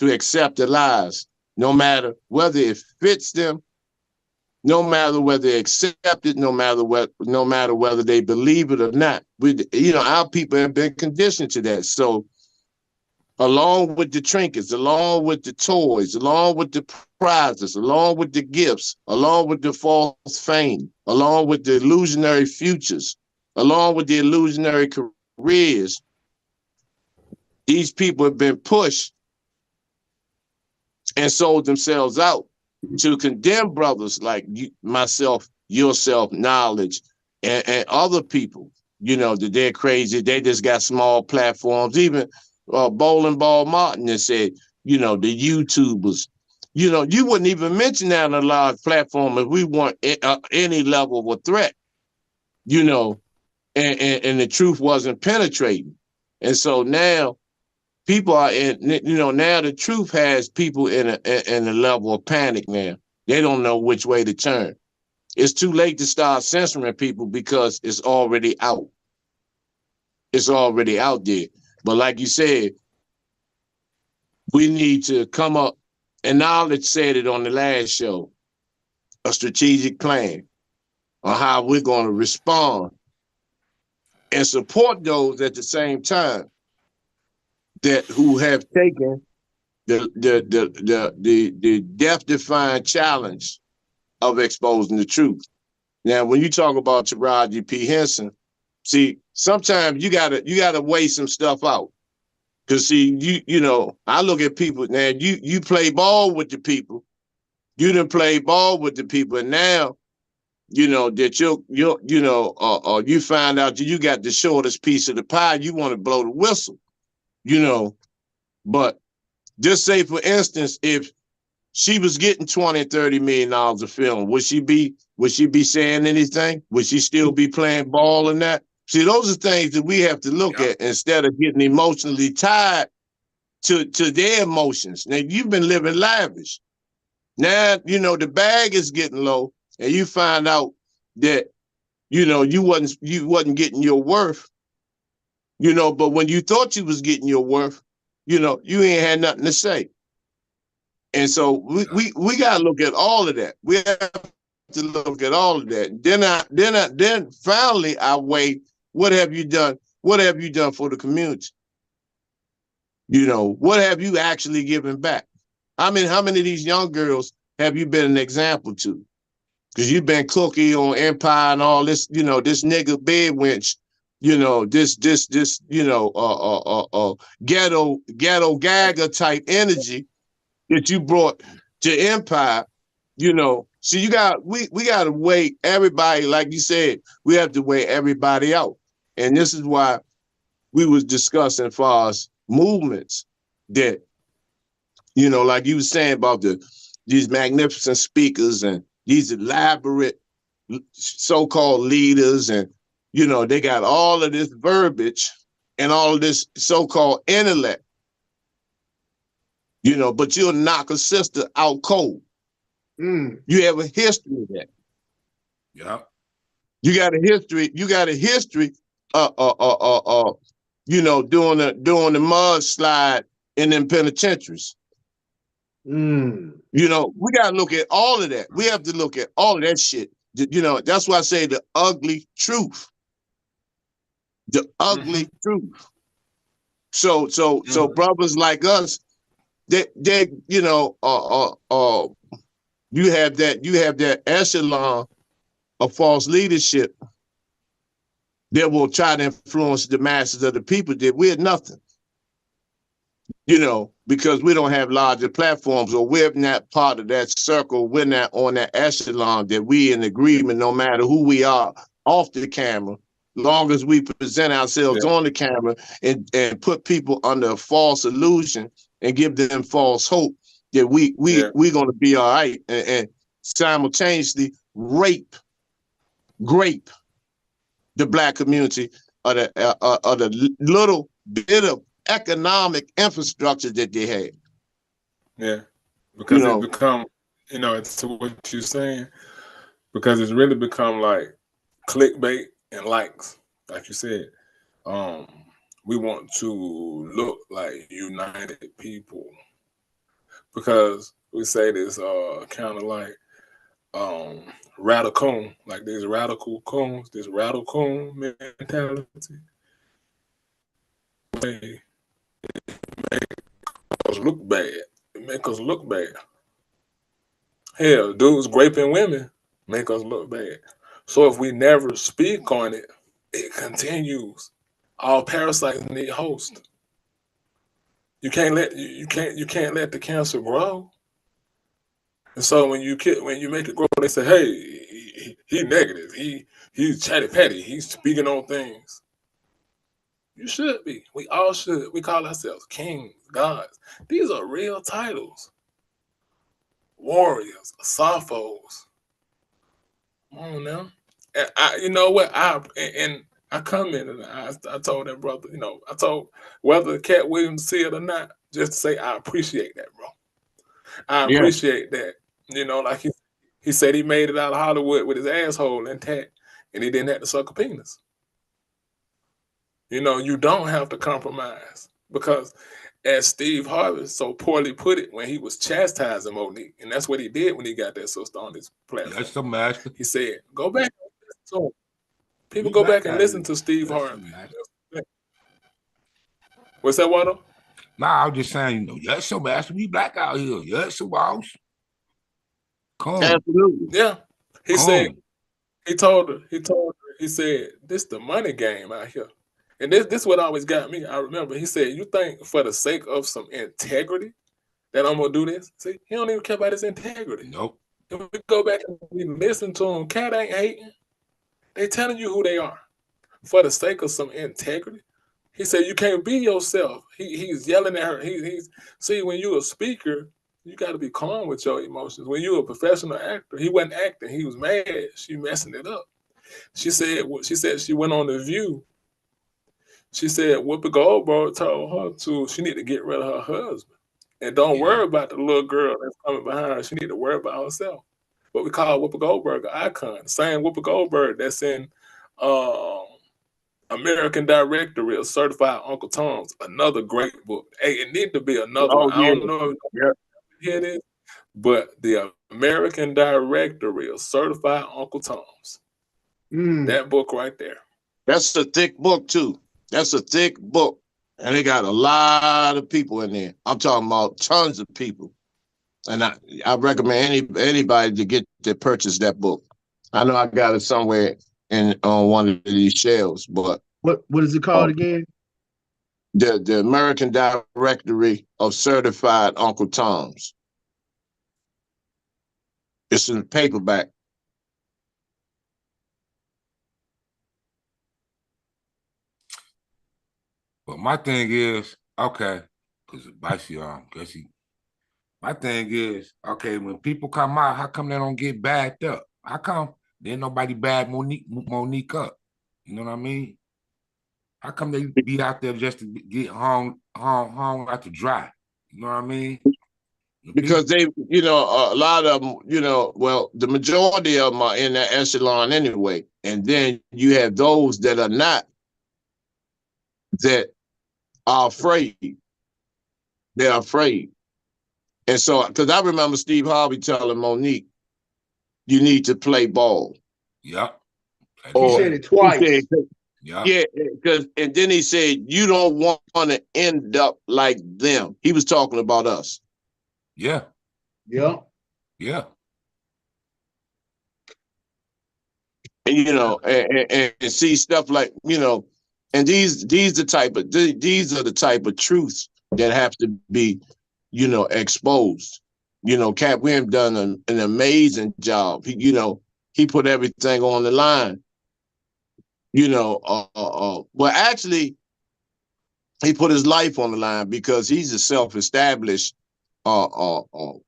D: to accept the lies, no matter whether it fits them, no matter whether they accept it, no matter whether they believe it or not. You know, our people have been conditioned to that. So along with the trinkets, along with the toys, along with the prizes, along with the gifts, along with the false fame, along with the illusionary futures, along with the illusionary careers, these people have been pushed and sold themselves out to condemn brothers like you, myself, yourself, knowledge, and other people, you know, that they're crazy. They just got small platforms. Even Bowling Ball Martin has said, you know, the YouTubers, you know, you wouldn't even mention that on a large platform if we weren't any level of a threat, you know, and the truth wasn't penetrating. And so now people are in, you know, now the truth has people in a level of panic now. They don't know which way to turn. It's too late to start censoring people because it's already out. It's already out there. But like you said, we need to come up, and Knowledge said it on the last show, a strategic plan on how we're going to respond and support those at the same time that who have taken the death-defying challenge of exposing the truth. Now, when you talk about Taraji P. Henson, see, sometimes you gotta weigh some stuff out. Cause see, you know, I look at people now. You play ball with the people. You done play ball with the people, and now, you know that you find out you got the shortest piece of the pie. You want to blow the whistle, you know. But just say, for instance, if she was getting $20, $30 million a film, would she be saying anything? Would she still be playing ball in that? See, those are things that we have to look at instead of getting emotionally tied to their emotions. Now, you've been living lavish. Now, you know, the bag is getting low, and you find out that, you know, you wasn't getting your worth, you know, but when you thought you was getting your worth, you know, you ain't had nothing to say. And so we gotta look at all of that. We have to look at all of that. Then finally I weigh, what have you done? What have you done for the community? You know, what have you actually given back? How many of these young girls have you been an example to? Because you've been cookie on Empire and all this, you know, this nigga bed wench, you know, this, you know, ghetto gagger type energy that you brought to Empire, you know. So we got to weigh everybody, like you said, we have to weigh everybody out. And this is why we was discussing as far as movements that, you know, like you were saying about these magnificent speakers and these elaborate so-called leaders, and, you know, they got all of this verbiage and all of this so-called intellect, you know, but you'll knock a sister out cold. You have a history of that.
B: Yeah.
D: You got a history, you know, doing the mudslide in them penitentiaries. You know, we got to look at all of that. We have to look at all of that shit. You know, that's why I say the ugly truth. The ugly truth. So brothers like us, they you know, you have that echelon of false leadership that will try to influence the masses of the people that we're nothing. You know, because we don't have larger platforms, or we're not part of that circle. We're not on that echelon that we in agreement, no matter who we are off the camera, long as we present ourselves on the camera and put people under a false illusion and give them false hope that we're going to be all right, and simultaneously grape the Black community of the little bit of economic infrastructure that they have.
E: Yeah, because
D: you know,
E: it become, you know, it's to what you're saying, because it's really become like clickbait and likes, like you said. We want to look like united people because we say this kind of like radical, like these radical coons, this radical mentality. They make us look bad. It make us look bad. Hell, dudes raping women make us look bad. So if we never speak on it, it continues. All parasites need hosts. You can't let let the cancer grow. And so when you make it grow, they say, "Hey, he negative. He's chatty patty. He's speaking on things." You should be. We all should. We call ourselves kings, gods. These are real titles. Warriors, Sappho's. Come on now. And you know what? I commented. I told that brother. I told whether Cat Williams see it or not, just to say I appreciate that, bro. I
D: Yeah.
E: appreciate that. Like he said he made it out of Hollywood with his asshole intact, and he didn't have to suck a penis. You don't have to compromise because, as Steve Harvey so poorly put it when he was chastising Monique, and that's what he did when he got that sister on his platform.
B: That's the master.
E: He said, "Go back and listen to him. People go back and listen to Steve Harvey." What's that, Waldo?
B: Nah, I was just saying, yes, so master, we black out here. Yes, so boss. Come on.
D: Absolutely.
E: Yeah. He said, he told her, he said, this the money game out here. And this what always got me. I remember he said, you think for the sake of some integrity that I'm gonna do this? See, he don't even care about his integrity.
B: Nope.
E: If we go back and we listen to him, Cat ain't hating. They telling you who they are. For the sake of some integrity. He said, you can't be yourself. He's yelling at her. See, when you're a speaker, you got to be calm with your emotions. When you're a professional actor, he wasn't acting. He was mad. She messing it up. She said she went on The View. She said Whoopi Goldberg told her she need to get rid of her husband. And don't worry about the little girl that's coming behind her. She need to worry about herself. What we call Whoopi Goldberg an icon. Same Whoopi Goldberg that's in American Directory of Certified Uncle Toms, another great book. Hey, it need to be another one. I don't know if it is, but the American Directory of Certified Uncle Toms. That book right there.
D: That's a thick book too. That's a thick book. And they got a lot of people in there. I'm talking about tons of people. And I recommend anybody to purchase that book. I know I got it somewhere on one of these shelves, but
C: what is it called again?
D: The American Directory of Certified Uncle Toms. It's in paperback.
B: But my thing is, okay, because my thing is, okay, when people come out, how come they don't get backed up? How come then nobody bad Monique up? You know what I mean? How come they be out there just to get hung out to dry? You know what I mean?
D: Because they, a lot of them, well, the majority of them are in that echelon anyway. And then you have those that are not, that are afraid. They're afraid. And so, because I remember Steve Harvey telling Monique, you need to play ball.
B: Yep.
C: He said it twice.
D: Yeah, and then he said, you don't want to end up like them. He was talking about us.
B: Yeah.
C: Yeah.
B: Yeah.
D: And and see stuff like, and these are the type of truths that have to be, exposed. Cat Williams done an amazing job. He put everything on the line. Well, actually, he put his life on the line because he's a self-established, real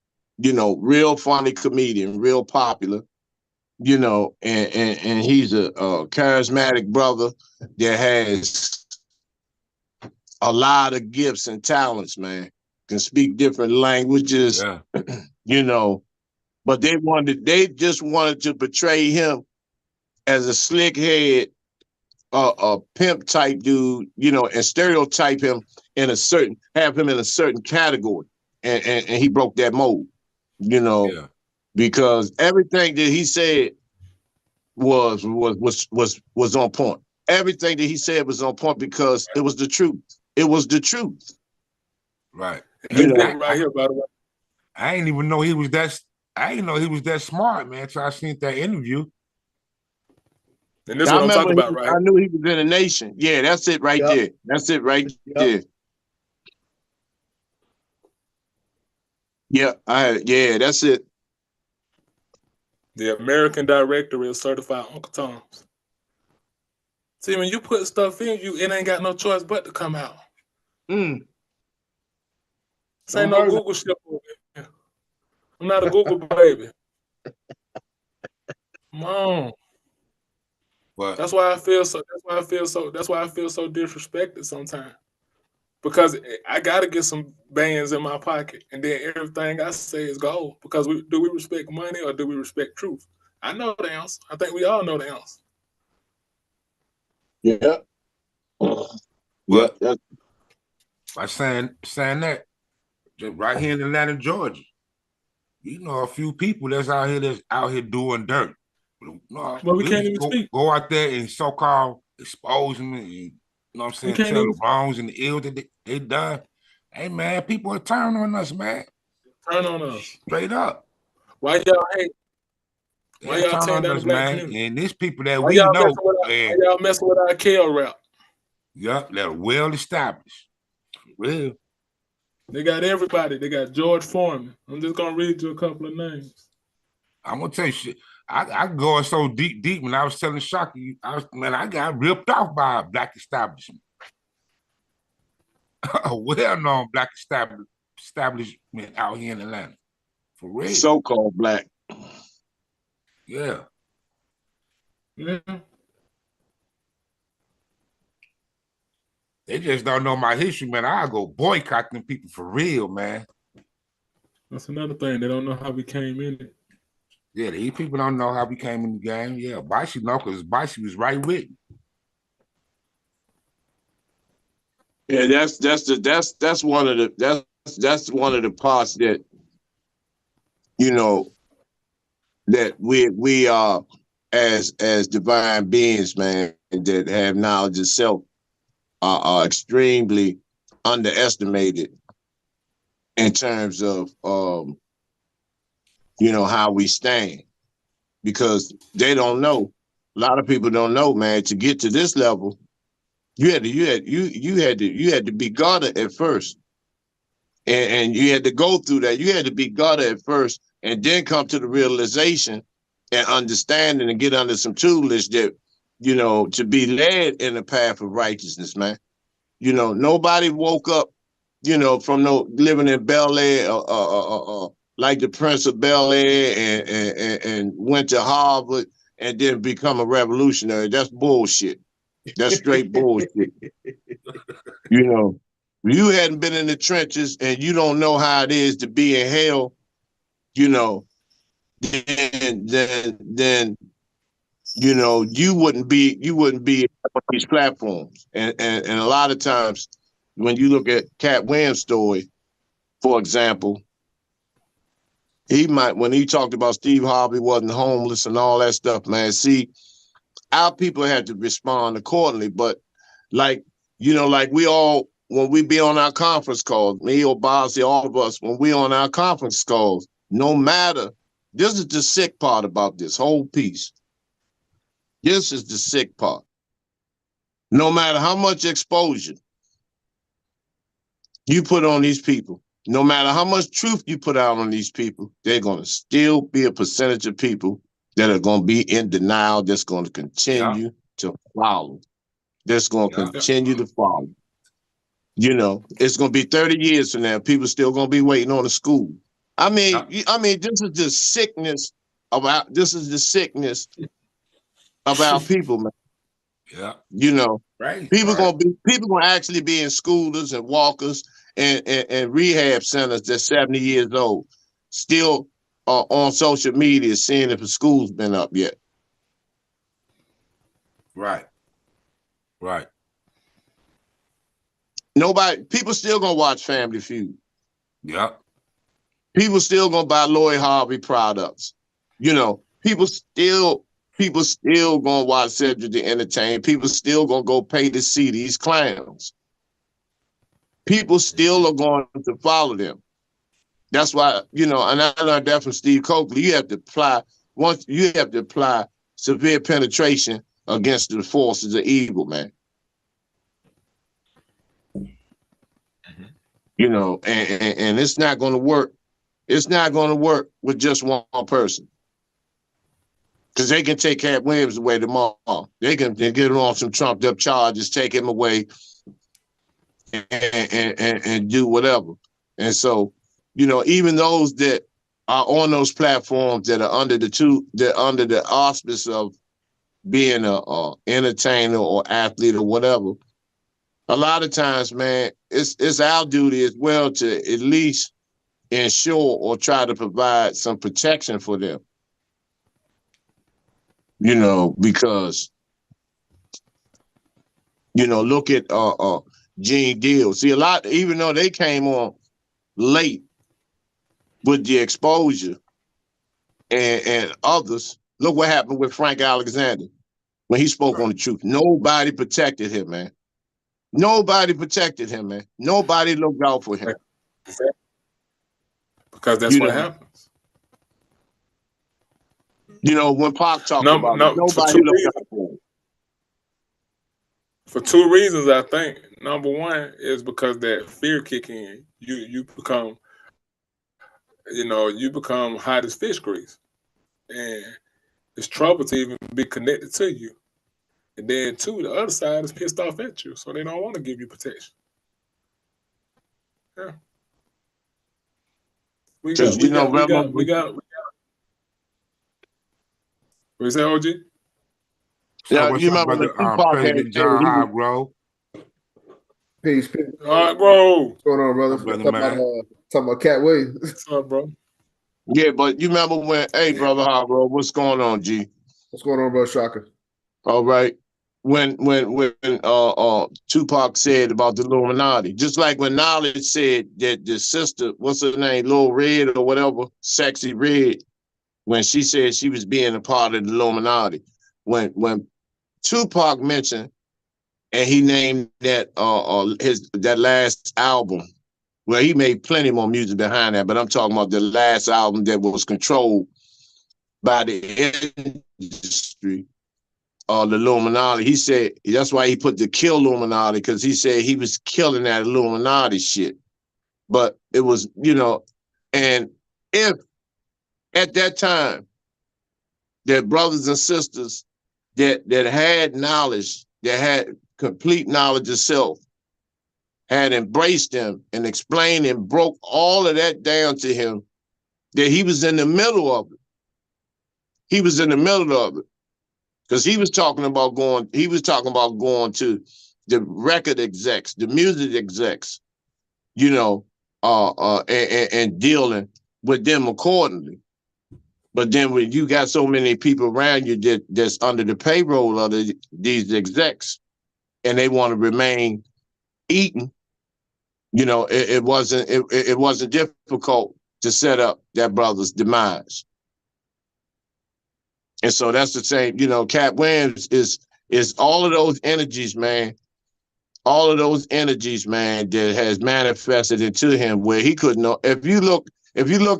D: funny comedian, real popular, and he's a charismatic brother that has a lot of gifts and talents, man. Can speak different languages,
B: Yeah.
D: but they just wanted to portray him as a slick head, a pimp type dude, you know, and stereotype him have him in a certain category, and he broke that mold, you know,
B: Yeah.
D: because everything that he said was on point. Everything that he said was on point because it was the truth. It was the truth.
B: Right.
D: You
E: And
D: know,
E: right here, by the way.
B: I didn't even know he was that. I didn't know he was that smart, man. So I seen that interview.
E: And this is
D: I
E: what I'm
D: remember
E: talking about, right?
D: I knew he was in the nation. Yeah, that's it right
C: Yep.
D: there. That's it right
C: Yep.
D: there. Yeah, that's it.
E: The American Directory of Certified Uncle Toms. See, when you put stuff in you, it ain't got no choice but to come out.
C: Mm.
E: This ain't
C: Don't
E: no
C: hurt
E: Google shit over here. I'm not a Google baby. Come on.
B: But
E: That's why I feel so disrespected sometimes. Because I gotta get some bands in my pocket, and then everything I say is gold. Because do we respect money or do we respect truth? I know the answer. I think we all know the answer.
D: Yeah.
B: But
D: Yeah.
B: by saying that, just right here in Atlanta, Georgia, you know a few people that's out here doing dirt. No,
E: Well, we
B: we
E: can't
B: just
E: even speak.
B: go out there and so-called expose them and, you know what I'm
E: We
B: saying,
E: can't
B: tell
E: even
B: the wrongs and the ill that they done. Hey man, people are turning on us, man.
E: turn on us.
B: Straight up.
E: Why y'all hate? Why
B: They
E: y'all
B: turn
E: tearing
B: on
E: down the
B: us,
E: black
B: man.
E: community?
B: And these people that
E: Why
B: we
E: y'all
B: know,
E: messing with our KL rap?
B: yup, they're well established. Real.
E: They got everybody. They got George Foreman. I'm just gonna read you a couple of names.
B: I'm gonna tell you shit. I going so deep when I was telling Shocky, I got ripped off by a black establishment. A well-known black establishment out here in Atlanta. For real.
D: So-called black.
B: Yeah.
E: Yeah.
B: They just don't know my history, man. I go boycott them people for real, man.
E: That's another thing. They don't know how we came in it.
B: Yeah, these people don't know how we came in the game. Yeah, Bicey know because Bicey was right with me.
D: Yeah, that's one of the parts that, you know, that we are as divine beings, man, that have knowledge of self are extremely underestimated in terms of you know, how we stand, because they don't know. A lot of people don't know, man. To get to this level, you had to be guarded at first, and you had to go through that. You had to be guarded at first, and then come to the realization and understanding and get under some tutelage that, you know, to be led in the path of righteousness, man. You know, nobody woke up, you know, from living in Bel Air, like the Prince of Bel Air, and went to Harvard and then become a revolutionary. That's bullshit. That's straight bullshit. You know, you hadn't been in the trenches and you don't know how it is to be in hell, you know, then you know, you wouldn't be on these platforms. And a lot of times when you look at Cat Williams' story, for example, when he talked about Steve Harvey wasn't homeless and all that stuff, man. See, our people had to respond accordingly. But like, you know, like when we be on our conference calls, me or Bosley, all of us, when we on our conference calls, no matter, this is the sick part about this whole piece. This is the sick part. No matter how much exposure you put on these people, no matter how much truth you put out on these people, they're going to still be a percentage of people that are going to be in denial, that's going to continue to follow, that's going to continue to follow. You know, it's going to be 30 years from now, people still going to be waiting on the school. I mean, this is the sickness of our people, man.
B: Yeah.
D: You know,
B: right.
D: People gonna actually be in schoolers and walkers and rehab centers that's 70 years old, still on social media seeing if the school's been up yet.
B: Right.
D: People still gonna watch Family Feud.
B: Yep.
D: People still gonna buy Lloyd Harvey products. You know, people still gonna watch Cedric the Entertainer. People still gonna go pay to see these clowns. People still are going to follow them. That's why, you know, and I learned that from Steve Coakley. You have to apply severe penetration against the forces of evil, man. You know, and it's not going to work. It's not going to work with just one person. Because they can take Cat Williams away tomorrow. They get him on some trumped up charges, take him away, and do whatever. And so, you know, even those that are on those platforms that are under the auspice of being a entertainer or athlete or whatever, a lot of times, man, it's our duty as well to at least ensure or try to provide some protection for them. You know, because, you know, look at Gene Deal. See, even though they came on late with the exposure and others, look what happened with Frank Alexander when he spoke on the truth. Nobody protected him, man. Nobody protected him, man. Nobody looked out for him.
E: Because that's what happens.
D: You know, when Pac talked about it, nobody looked out for him.
E: For two reasons, I think. Number one is because that fear kick in. You become, you know, you become hot as fish grease. And it's trouble to even be connected to you. And then two, the other side is pissed off at you. So they don't want to give you protection. Yeah. We got. What is that, OG?
D: Yeah, you remember when Tupac
B: President John Hargrove.
F: Peace.
E: Hargrove.
F: What's going on, brother? Talking about Cat Williams.
E: What's up, bro?
D: Yeah, but you remember when, hey, brother Hargrove, what's going on, G?
F: What's going on, bro, Shaka?
D: All right. When Tupac said about the Illuminati, just like when Knowledge said that the sister, what's her name, Lil Red or whatever, Sexy Red, when she said she was being a part of the Illuminati. When Tupac mentioned, and he named that that last album, well, he made plenty more music behind that, but I'm talking about the last album that was controlled by the industry, the Illuminati. He said that's why he put the kill Illuminati, because he said he was killing that Illuminati shit. But it was, you know, and if at that time that brothers and sisters that had knowledge, that had complete knowledge of self, had embraced him and explained and broke all of that down to him, that he was in the middle of it. He was in the middle of it. Because he was talking about going to the record execs, the music execs, you know, and dealing with them accordingly. But then when you got so many people around you that's under the payroll of these execs, and they want to remain eating, you know, it wasn't difficult to set up that brother's demise. And so that's the same, you know, Cat Williams is all of those energies, man. All of those energies, man, that has manifested into him where he couldn't know. If you look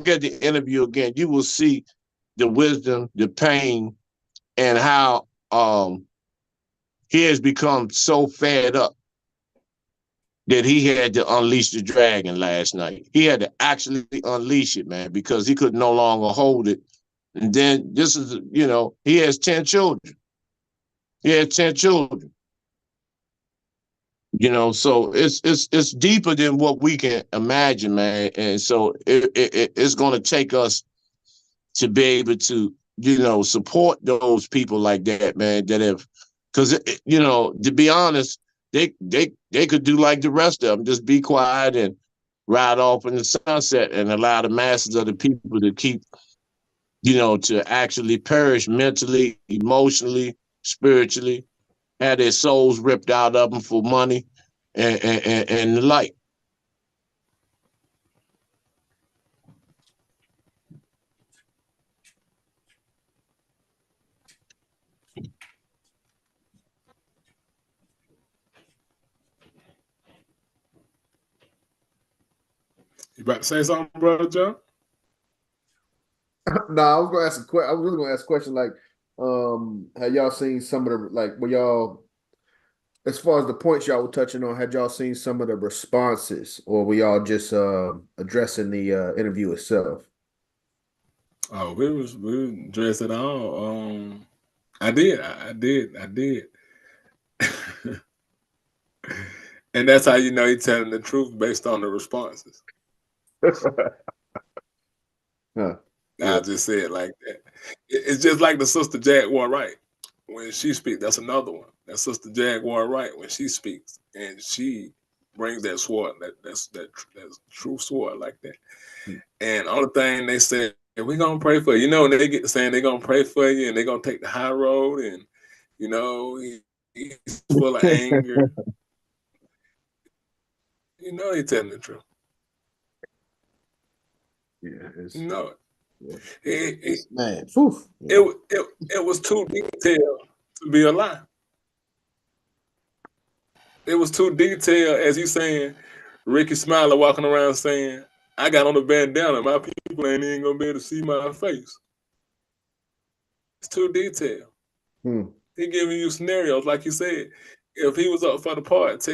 D: at the interview again, you will see the wisdom, the pain, and how he has become so fed up that he had to unleash the dragon last night. He had to actually unleash it, man, because he could no longer hold it. And then this is, you know, he has 10 children. He had 10 children. You know, so it's deeper than what we can imagine, man. And so it's going to take us to be able to, you know, support those people like that, man, that have, because, you know, to be honest, they could do like the rest of them, just be quiet and ride off in the sunset and allow the masses of the people to keep to actually perish mentally, emotionally, spiritually, have their souls ripped out of them for money and the like.
E: You about to say something, brother John?
F: No, I was gonna ask a question. I was really gonna ask a question like, have y'all seen some of the like were y'all as far as the points y'all were touching on, had y'all seen some of the responses or were y'all just addressing the interview itself?
E: Oh, we addressed it all. I did. And that's how you know he's telling the truth based on the responses.
F: Huh.
E: I just say it like that. It's just like the Sister Jaguar Wright. When she speaks, that's another one. That Sister Jaguar Wright, when she speaks, and she brings that sword, that's true sword like that. And all the thing they say, we're gonna pray for you. You know, and they get to saying they're gonna pray for you and they're gonna take the high road, and you know, he's full of anger. You know he's telling the truth.
F: Yeah,
E: You know it.
F: Yeah. Man,
E: it was too detailed to be a lie. It was too detailed, as he's saying. Ricky Smiley walking around saying, "I got on a bandana. My people ain't even gonna be able to see my face." It's too detailed. He giving you scenarios, like you said. If he was up for the part,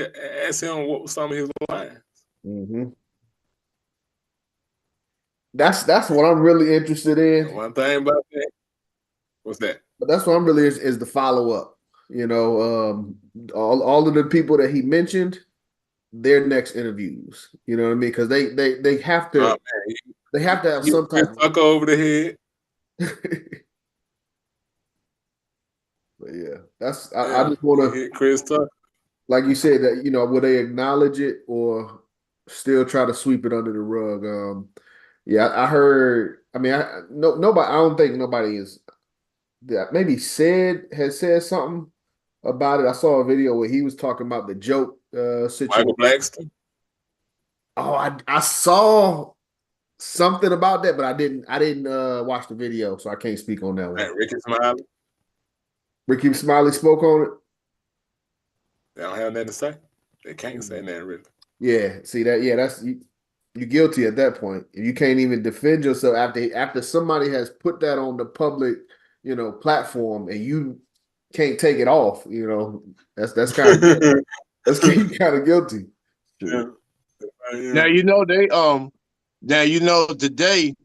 E: ask him what was some of his lines.
F: Mm-hmm. That's what I'm really interested in.
E: And one thing about that, what's that?
F: But that's what I'm really is the follow up. You know, all of the people that he mentioned, their next interviews. You know what I mean? Because they have to they have to have some type of
E: Tucker over the head.
F: But yeah, that's I just want to
E: hit Chris Tucker.
F: Like you said, that will they acknowledge it or still try to sweep it under the rug? Yeah, I heard. I mean, nobody. I don't think nobody is. Maybe has said something about it. I saw a video where he was talking about the joke situation.
E: Michael Blackston.
F: Oh, I saw something about that, but I didn't watch the video, so I can't speak on that one.
E: Right, Ricky Smiley.
F: Ricky Smiley spoke on it.
E: They don't have nothing to say. They can't say nothing really.
F: Yeah, see that? Yeah, that's you're guilty at that point. If you can't even defend yourself after somebody has put that on the public, platform, and you can't take it off, that's kind of that's kind of guilty.
E: Yeah.
D: Now today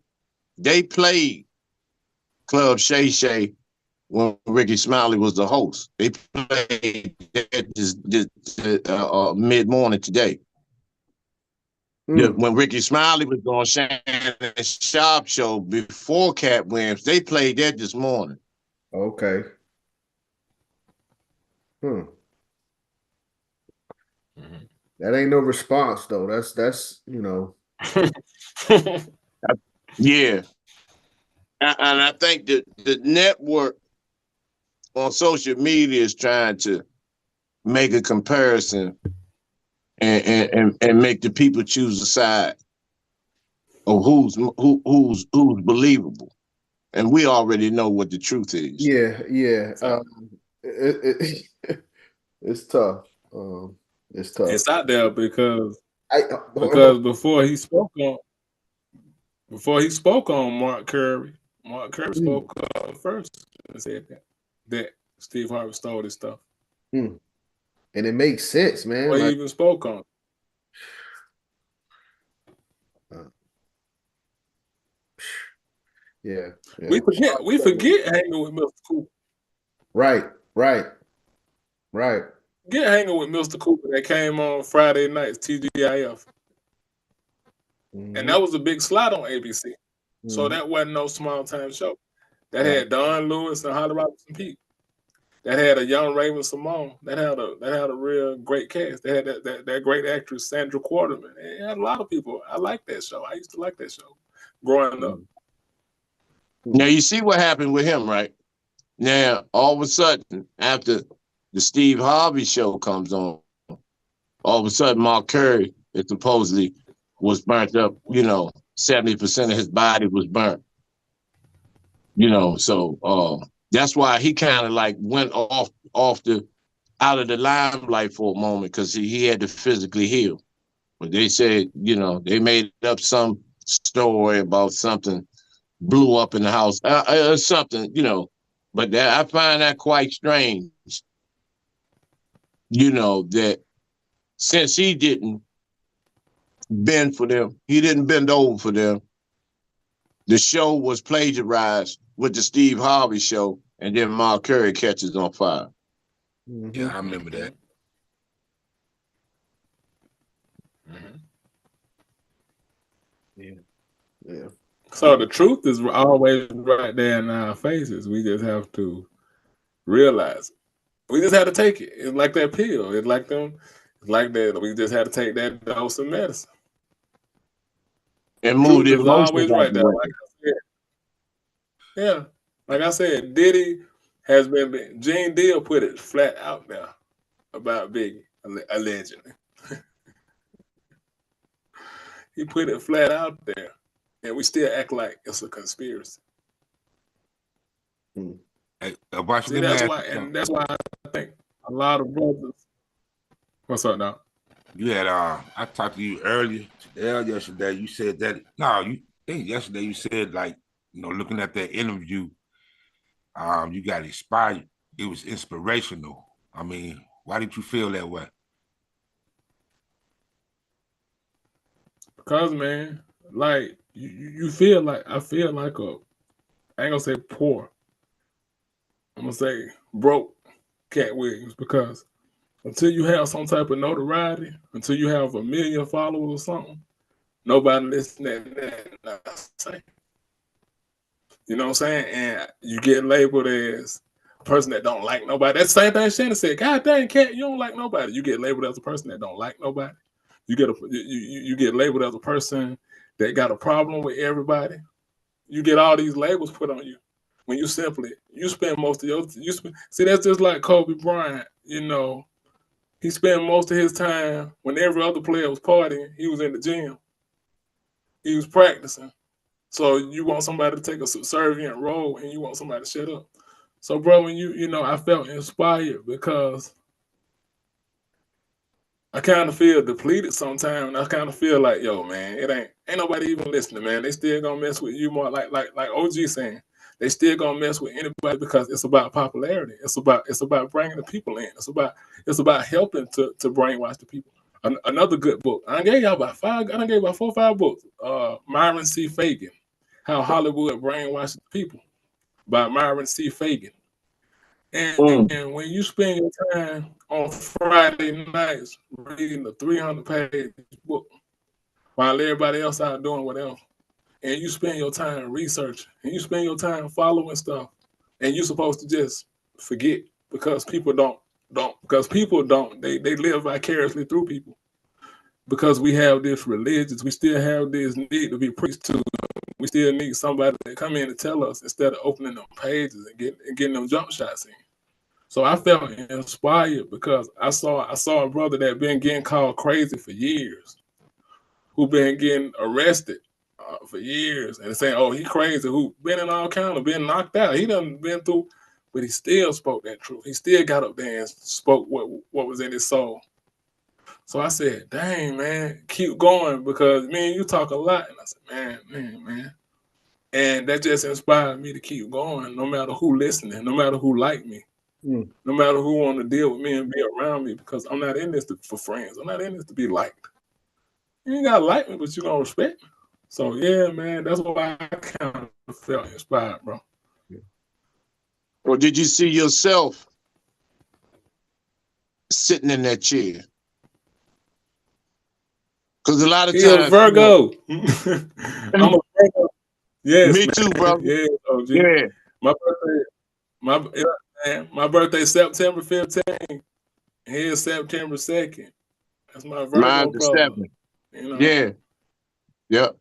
D: they played Club Shay Shay when Ricky Smiley was the host. They played this mid-morning today. When Ricky Smiley was on Shannon's Sharp show before Cat Williams, they played that this morning.
F: Okay. That ain't no response though. That's
D: Yeah. And I think that the network on social media is trying to make a comparison and make the people choose a side of who's believable. And we already know what the truth is.
F: Yeah. It's tough. It's tough.
E: It's out there because before he spoke on Mark Curry spoke first and said that Steve Harvey stole his stuff.
F: And it makes sense, man.
E: He even spoke on.
F: Yeah.
E: We forget hanging with Mr. Cooper.
F: Right.
E: Get hanging with Mr. Cooper that came on Friday nights, TGIF. And that was a big slot on ABC. So that wasn't no small time show. That had Don Lewis and Holly Robinson Pete. That had a young Raven Simone. That had a real great cast. They had that great actress Sandra Quarterman. It had a lot of people. I liked that show. I used to like that show growing up.
D: Now you see what happened with him, right? Now all of a sudden, after the Steve Harvey show comes on, all of a sudden Mark Curry it supposedly was burnt up. 70% of his body was burnt. So that's why he kind of like went off the out of the limelight for a moment because he had to physically heal. But they said, they made up some story about something blew up in the house or something, But I find that quite strange, that since he didn't bend for them, he didn't bend over for them. The show was plagiarized with the Steve Harvey show, and then Mark Curry catches on fire.
B: Yeah, I remember that.
F: Yeah.
E: So the truth is always right there in our faces. We just have to realize it. We just have to take it. It's like that pill. It's like them. It's like that. We just have to take that dose of medicine.
D: And move
E: Truth
D: the
E: is
D: emotions
E: always
D: out
E: right
D: the
E: there.
D: way.
E: Like I said. Yeah. Like I said, Diddy has been Gene Deal put it flat out there about Biggie, allegedly. He put it flat out there. And we still act like it's a conspiracy.
B: Hey,
E: See, that's why I think a lot of brothers. What's up now?
B: You had I talked to you earlier yesterday. You said that yesterday you said like, looking at that interview, you got inspired. It was inspirational. I mean, why did you feel that way?
E: Because man, like you feel like I feel like I ain't gonna say poor. I'm gonna say broke Cat Williams because until you have some type of notoriety, until you have 1 million followers or something, nobody listening to that. You know what I'm saying? And you get labeled as a person that don't like nobody. That's the same thing Shannon said. God dang, Cat, you don't like nobody. You get labeled as a person that don't like nobody. You get labeled as a person that got a problem with everybody. You get all these labels put on you when you spend most of see, that's just like Kobe Bryant. He spent most of his time when every other player was partying. He was in the gym. He was practicing. So you want somebody to take a subservient role, and you want somebody to shut up. So, bro, when I felt inspired because I kind of feel depleted sometimes, and I kind of feel like, yo, man, it ain't nobody even listening, man. They still gonna mess with you more, like OG saying. They still gonna mess with anybody because it's about popularity. It's about bringing the people in. It's about helping to brainwash the people. Another good book. I gave y'all about 4 or 5 books. Myron C. Fagan, How Hollywood Brainwashed the People, by Myron C. Fagan. And when you spend your time on Friday nights reading the 300-page book while everybody else out doing whatever, and you spend your time researching, and you spend your time following stuff, and you're supposed to just forget because people don't. They live vicariously through people. Because we have this religion, we still have this need to be preached to. We still need somebody to come in and tell us instead of opening them pages and getting them jump shots in. So I felt inspired because I saw a brother that been getting called crazy for years, who been getting arrested for years and saying, "Oh, he crazy," who been in all kind of been knocked out. He done been through, but he still spoke that truth. He still got up there and spoke what was in his soul. So I said, "Dang, man, keep going," because me and you talk a lot. And I said, man. And that just inspired me to keep going, no matter who listening, no matter who like me. No matter who want to deal with me and be around me, because I'm not in this for friends. I'm not in this to be liked. You ain't gotta like me, but you gonna respect me. So yeah, man, that's why I kind of felt inspired, bro.
D: Or did you see yourself sitting in that chair? Because a lot of
E: He a
D: times,
E: Virgo. I'm a Virgo. Yes,
D: me
E: man.
D: too, brother.
E: Yeah, OG.
D: Yeah,
E: My birthday September 15th. Here's September 2nd. That's my Virgo
D: mine's the
E: brother.
D: 7th. Yeah, yep.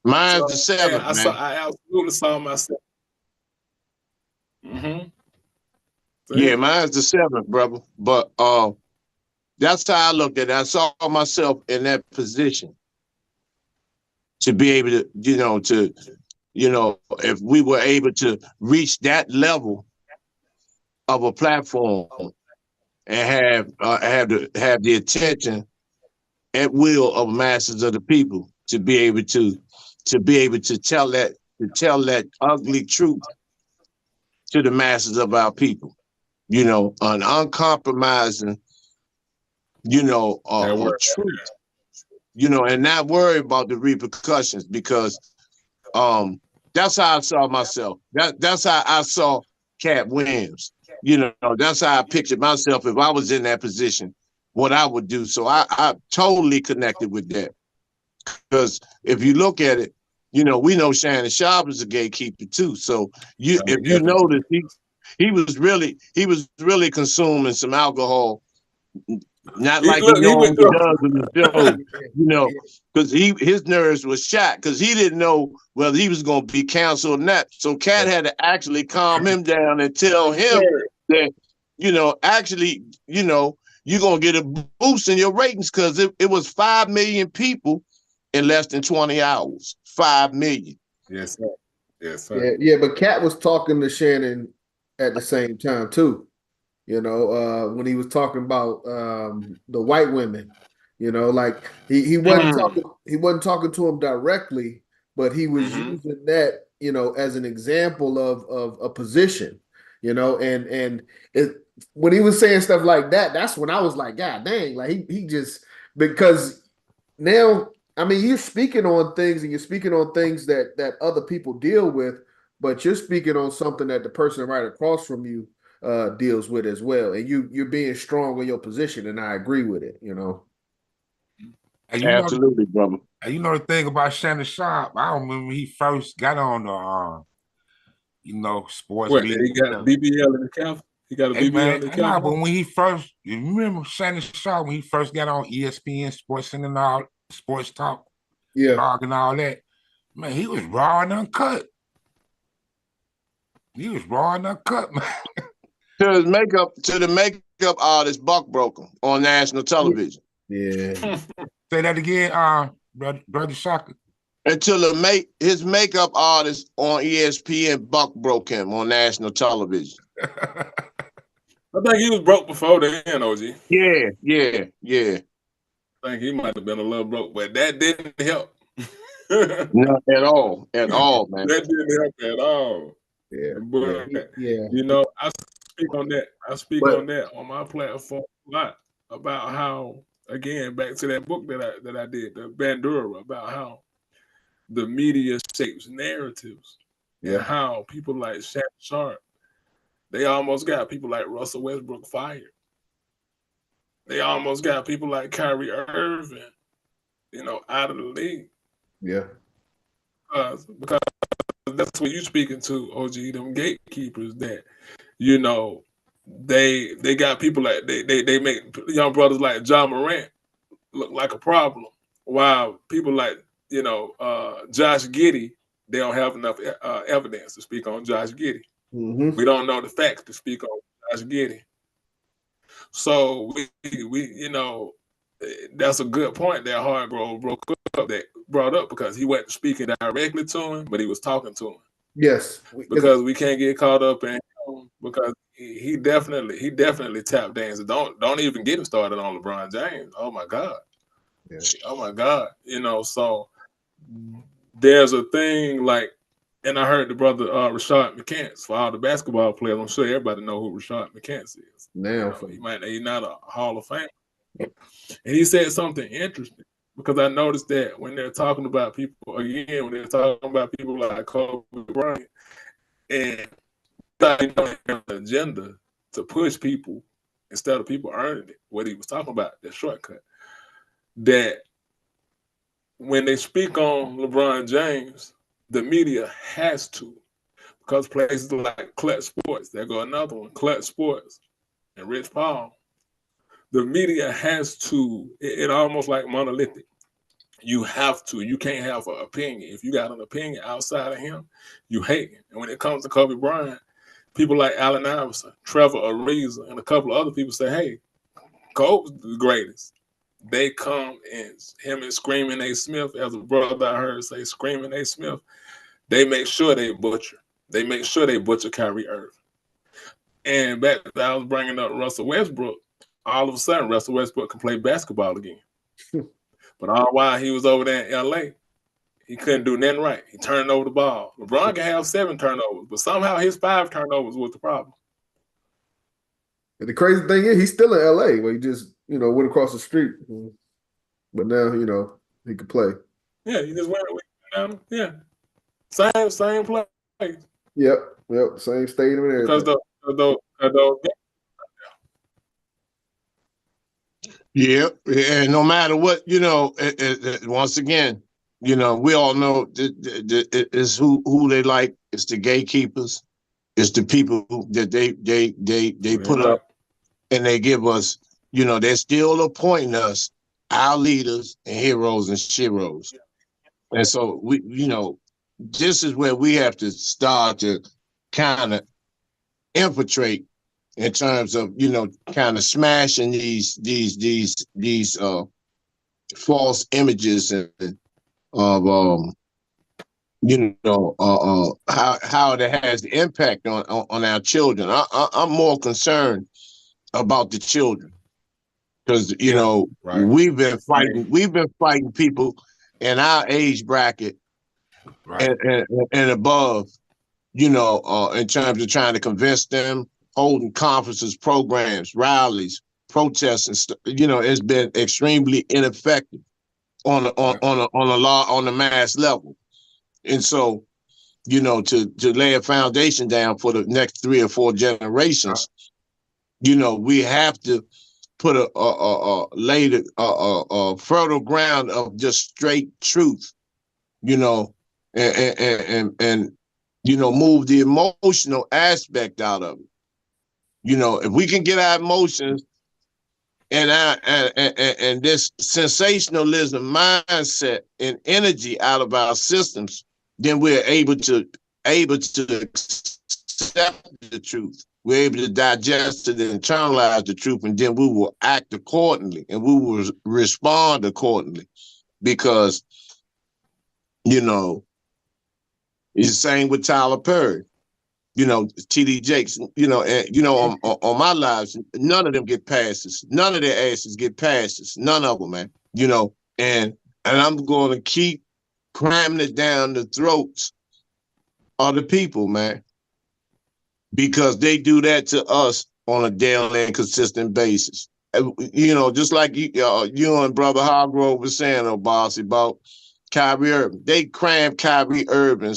D: Mine's the 7th,
E: I
D: man.
E: absolutely saw myself. Mm-hmm.
D: Yeah, mine's the 7th, brother. But that's how I looked at it. I saw myself in that position to be able to, if we were able to reach that level of a platform and have the attention at will of masses of the people to be able to tell that ugly truth to the masses of our people, an uncompromising, truth, and not worry about the repercussions, because that's how I saw myself. That's how I saw Cat Williams. That's how I pictured myself if I was in that position, what I would do. So I totally connected with that. Because if you look at it, we know Shannon Sharp is a gatekeeper too. So if you notice, he was really consuming some alcohol, not like he normally does in the show, because his nerves was shot because he didn't know whether he was going to be canceled or not. So Cat had to actually calm him down and tell him that, actually, you're going to get a boost in your ratings, because it was 5 million people in less than 20 hours. 5 million.
E: Yes, sir. Yes, sir.
F: Yeah, but Cat was talking to Shannon at the same time too. When he was talking about the white women, like he wasn't talking to him directly, but he was using that, as an example of a position, and it, when he was saying stuff like that, that's when I was like, God dang, like he just, because now, I mean, you're speaking on things, and you're speaking on things that other people deal with, but you're speaking on something that the person right across from you deals with as well, and you're being strong in your position, and I agree with it.
B: And
D: Absolutely, brother.
B: And the thing about Shannon Sharp, I remember when he first got on the sports
E: What,
B: media.
E: he got a BBL in the calf? He got a BBL in the calf?
B: Nah, but when he first, you remember Shannon Sharp when he first got on ESPN Sports and all sports talk, blog and all that, man, he was raw and uncut. He was raw and uncut, man.
D: To the makeup artist Buck Broker on national television.
F: Yeah.
B: Say that again, brother Shaka.
D: Until his makeup artist on ESPN Buck broke him on national television.
E: I think he was broke before then, OG.
D: Yeah.
E: I think he might have been a little broke, but that didn't help.
D: Not at all, man.
E: That didn't help at all.
F: Yeah.
E: But I speak on that. I speak on that on my platform a lot about how, again, back to that book that I did, the Bandura, about how the media shapes narratives, and how people like Shannon Sharp, they almost got people like Russell Westbrook fired. They almost got people like Kyrie Irving, out of the league.
F: Yeah.
E: Because that's what you're speaking to, OG, them gatekeepers that, they got people like, they make young brothers like John Morant look like a problem, while people like, Josh Giddey, they don't have enough evidence to speak on Josh Giddey. We don't know the facts to speak on Josh Giddey. So we that's a good point that Hargrove brought up, because he wasn't speaking directly to him, but he was talking to him.
F: Yes,
E: because we can't get caught up in him, because he definitely tap dances. Don't even get him started on LeBron James. Oh my God.
F: Yeah.
E: Oh my God. So there's a thing like, and I heard the brother Rashad McCants, for all the basketball players, I'm sure everybody know who Rashad McCants is.
F: Now
E: He's not a Hall of Fame. And he said something interesting, because I noticed that when they're talking about people, again, when they're talking about people like Kobe Bryant, and an agenda to push people instead of people earning it, what he was talking about, that shortcut, that when they speak on LeBron James, the media has to, because places like Clutch Sports, there go another one, Clutch Sports and Rich Paul, the media has to, it almost like monolithic. You have to, you can't have an opinion. If you got an opinion outside of him, you hate him. And when it comes to Kobe Bryant, people like Allen Iverson, Trevor Ariza, and a couple of other people say, hey, Kobe's the greatest. They come and him and Screaming A. Smith, as a brother I heard say Screaming A. Smith, they make sure they butcher. They make sure they butcher Kyrie Irving. And back I was bringing up Russell Westbrook. All of a sudden, Russell Westbrook can play basketball again. But all while he was over there in L.A., he couldn't do nothing right. He turned over the ball. LeBron can have 7 turnovers, but somehow his 5 turnovers was the problem.
F: And the crazy thing is, he's still in LA, where he just, went across the street. But now, he can play.
E: Yeah, he just went. Yeah, same place.
F: Yep, same stadium and everything.
E: Because
D: Yeah, and no matter what, once again, we all know it's who they like. It's the gatekeepers. It's the people that they put up and they give us. They're still appointing us our leaders and heroes and sheroes. And so we, this is where we have to start to kind of infiltrate in terms of, kind of smashing these false images and of how it has the impact on our children. I'm more concerned about the children because we've been fighting people in our age bracket and above, in terms of trying to convince them, holding conferences, programs, rallies, protests, and it's been extremely ineffective on the mass level. And so, to lay a foundation down for the next 3 or 4 generations, we have to put lay a fertile ground of just straight truth, and move the emotional aspect out of it. If we can get our emotions and this sensationalism mindset and energy out of our systems, then we're able to accept the truth. We're able to digest it and internalize the truth, and then we will act accordingly and we will respond accordingly. Because, it's the same with Tyler Perry. TD Jakes, on my lives, none of them get passes. None of their asses get passes. None of them, man. And I'm going to keep cramming it down the throats of the people, man, because they do that to us on a daily and consistent basis. Just like you and Brother Hargrove was saying, Boss, about Kyrie Irving. They cram Kyrie Irving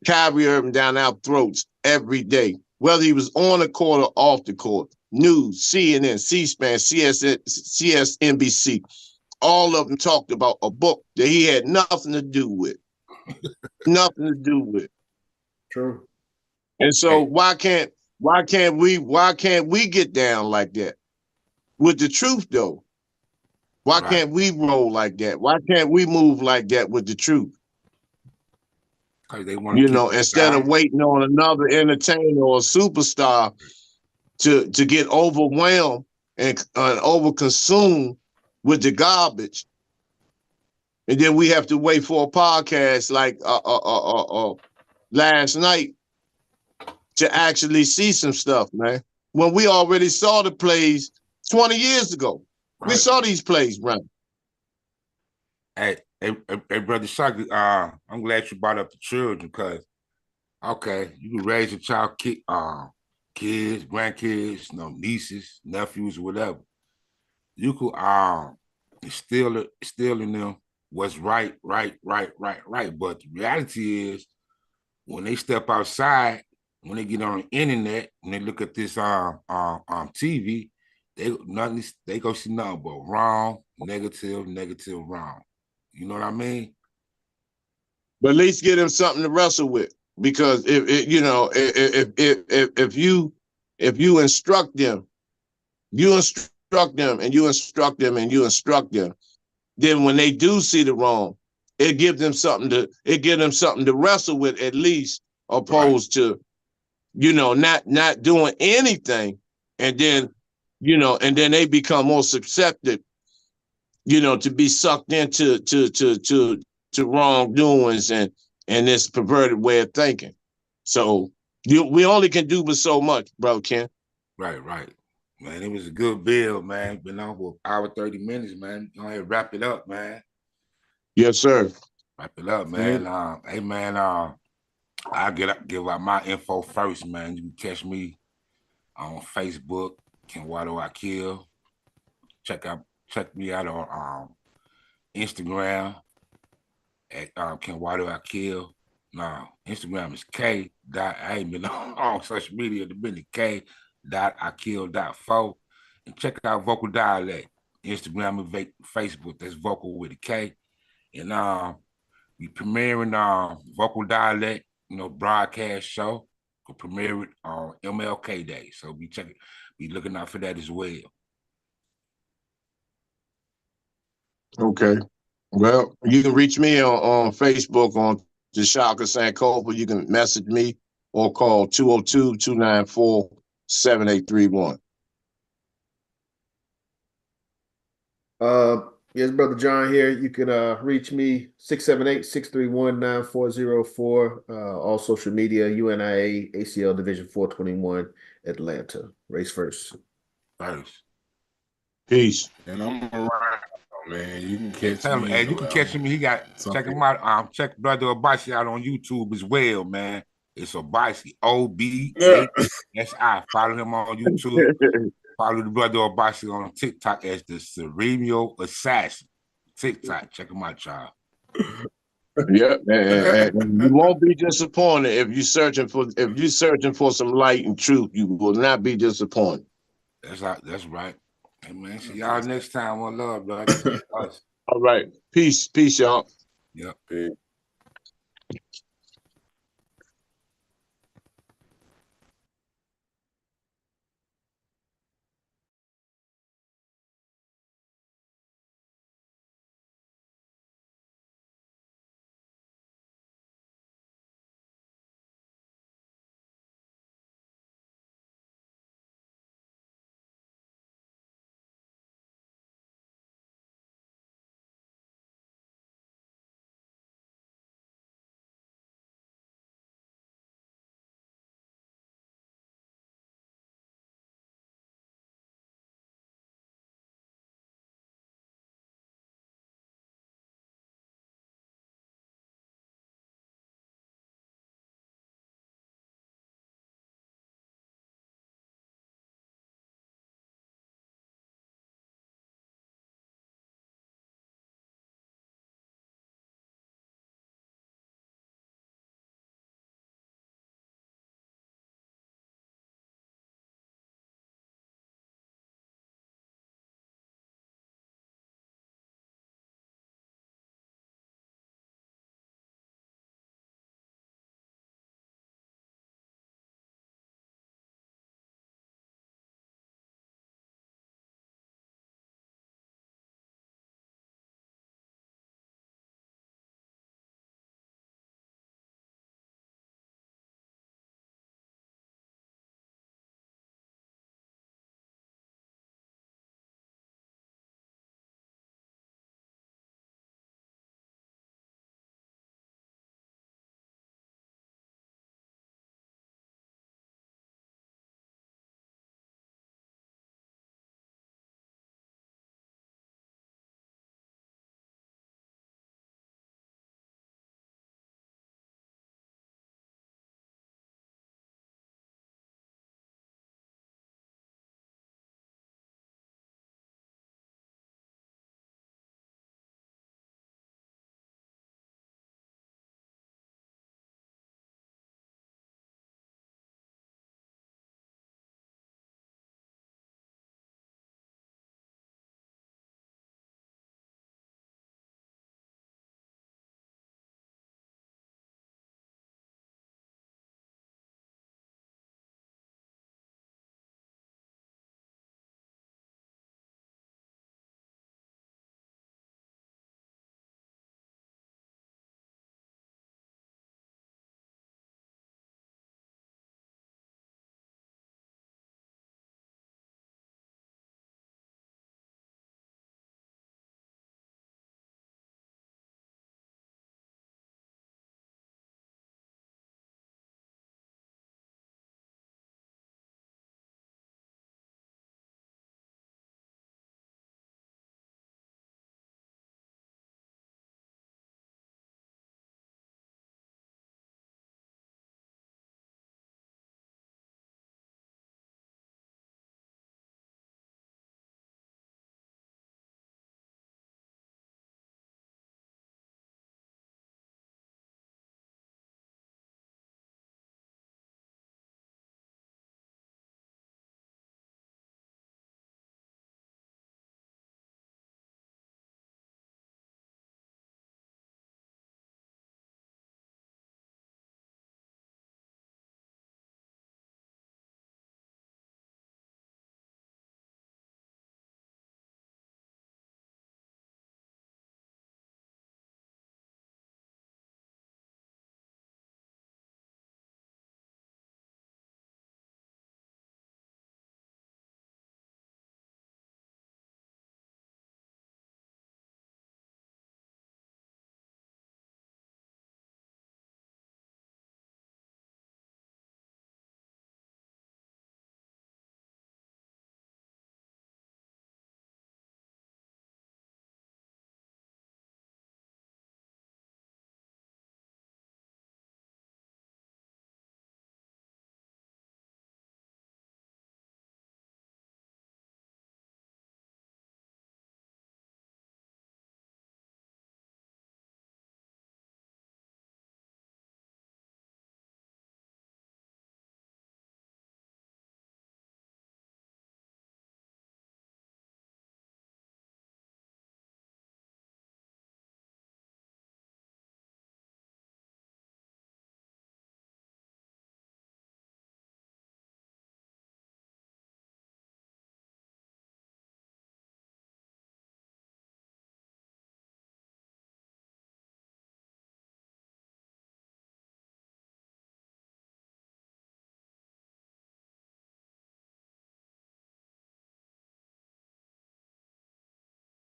D: down our throats every day, whether he was on the court or off the court. News, CNN, C-SPAN, CSNBC, all of them talked about a book that he had nothing to do with. Nothing to do with.
F: True.
D: And so why can't we get down like that with the truth though? Why can't we roll like that? Why can't we move like that with the truth?
B: They want
D: instead of waiting on another entertainer or a superstar to get overwhelmed and overconsumed with the garbage, and then we have to wait for a podcast like last night to actually see some stuff, man. When we already saw the plays 20 years ago, we saw these plays, run.
B: Hey, Brother Shockey, I'm glad you brought up the children because, you can raise your child, kids, grandkids, nieces, nephews, whatever. You could instill in them what's right. But the reality is, when they step outside, when they get on the internet, when they look at this TV, they go see nothing but wrong, negative, wrong. You know what I mean?
D: But at least get them something to wrestle with, because if you instruct them, then when they do see the wrong, it gives them something to wrestle with at least, opposed to not doing anything, and then, and then they become more susceptible, to be sucked into to wrongdoings and this perverted way of thinking. So we only can do but so much, bro, Ken.
B: Right. Man, it was a good bill, man. Been on for an hour, 30 minutes, man. Go ahead, wrap it up, man.
D: Yes, sir.
B: Wrap it up, man. Hey, man, I'll give out my info first, man. You can catch me on Facebook, Ken Why Do I Kill. Check me out on Instagram at Ken Why Do I Kill. No, Instagram is K. I ain't been on social media to been K.IKill.4. And check out Vocal Dialect. Instagram and Facebook. That's Vocal with a K. And we premiering Vocal Dialect, broadcast show. We'll premiere it on MLK Day. So be looking out for that as well.
D: Okay. Well, you can reach me on Facebook on Jashaka Sankofa. You can message me or call 202-294-7831.
F: Yes, Brother John here. You can reach me 678-631-9404. All social media, UNIA, ACL Division 421, Atlanta. Race first.
D: Peace.
E: And I'm around, man. You can catch me.
B: Hey, you can catch him. He got check him out. Check Brother Obashi out on YouTube as well, man. It's Obashi, OBASI. Follow him on YouTube. Follow the Brother Obashi on TikTok as the Cerebral Assassin. TikTok. Check him out, y'all.
D: Yeah, and you won't be disappointed if you're searching for some light and truth. You will not be disappointed.
B: That's right. Hey, man, see y'all next time. One love, brother.
D: All right. Peace, y'all.
B: Yep.
E: Peace.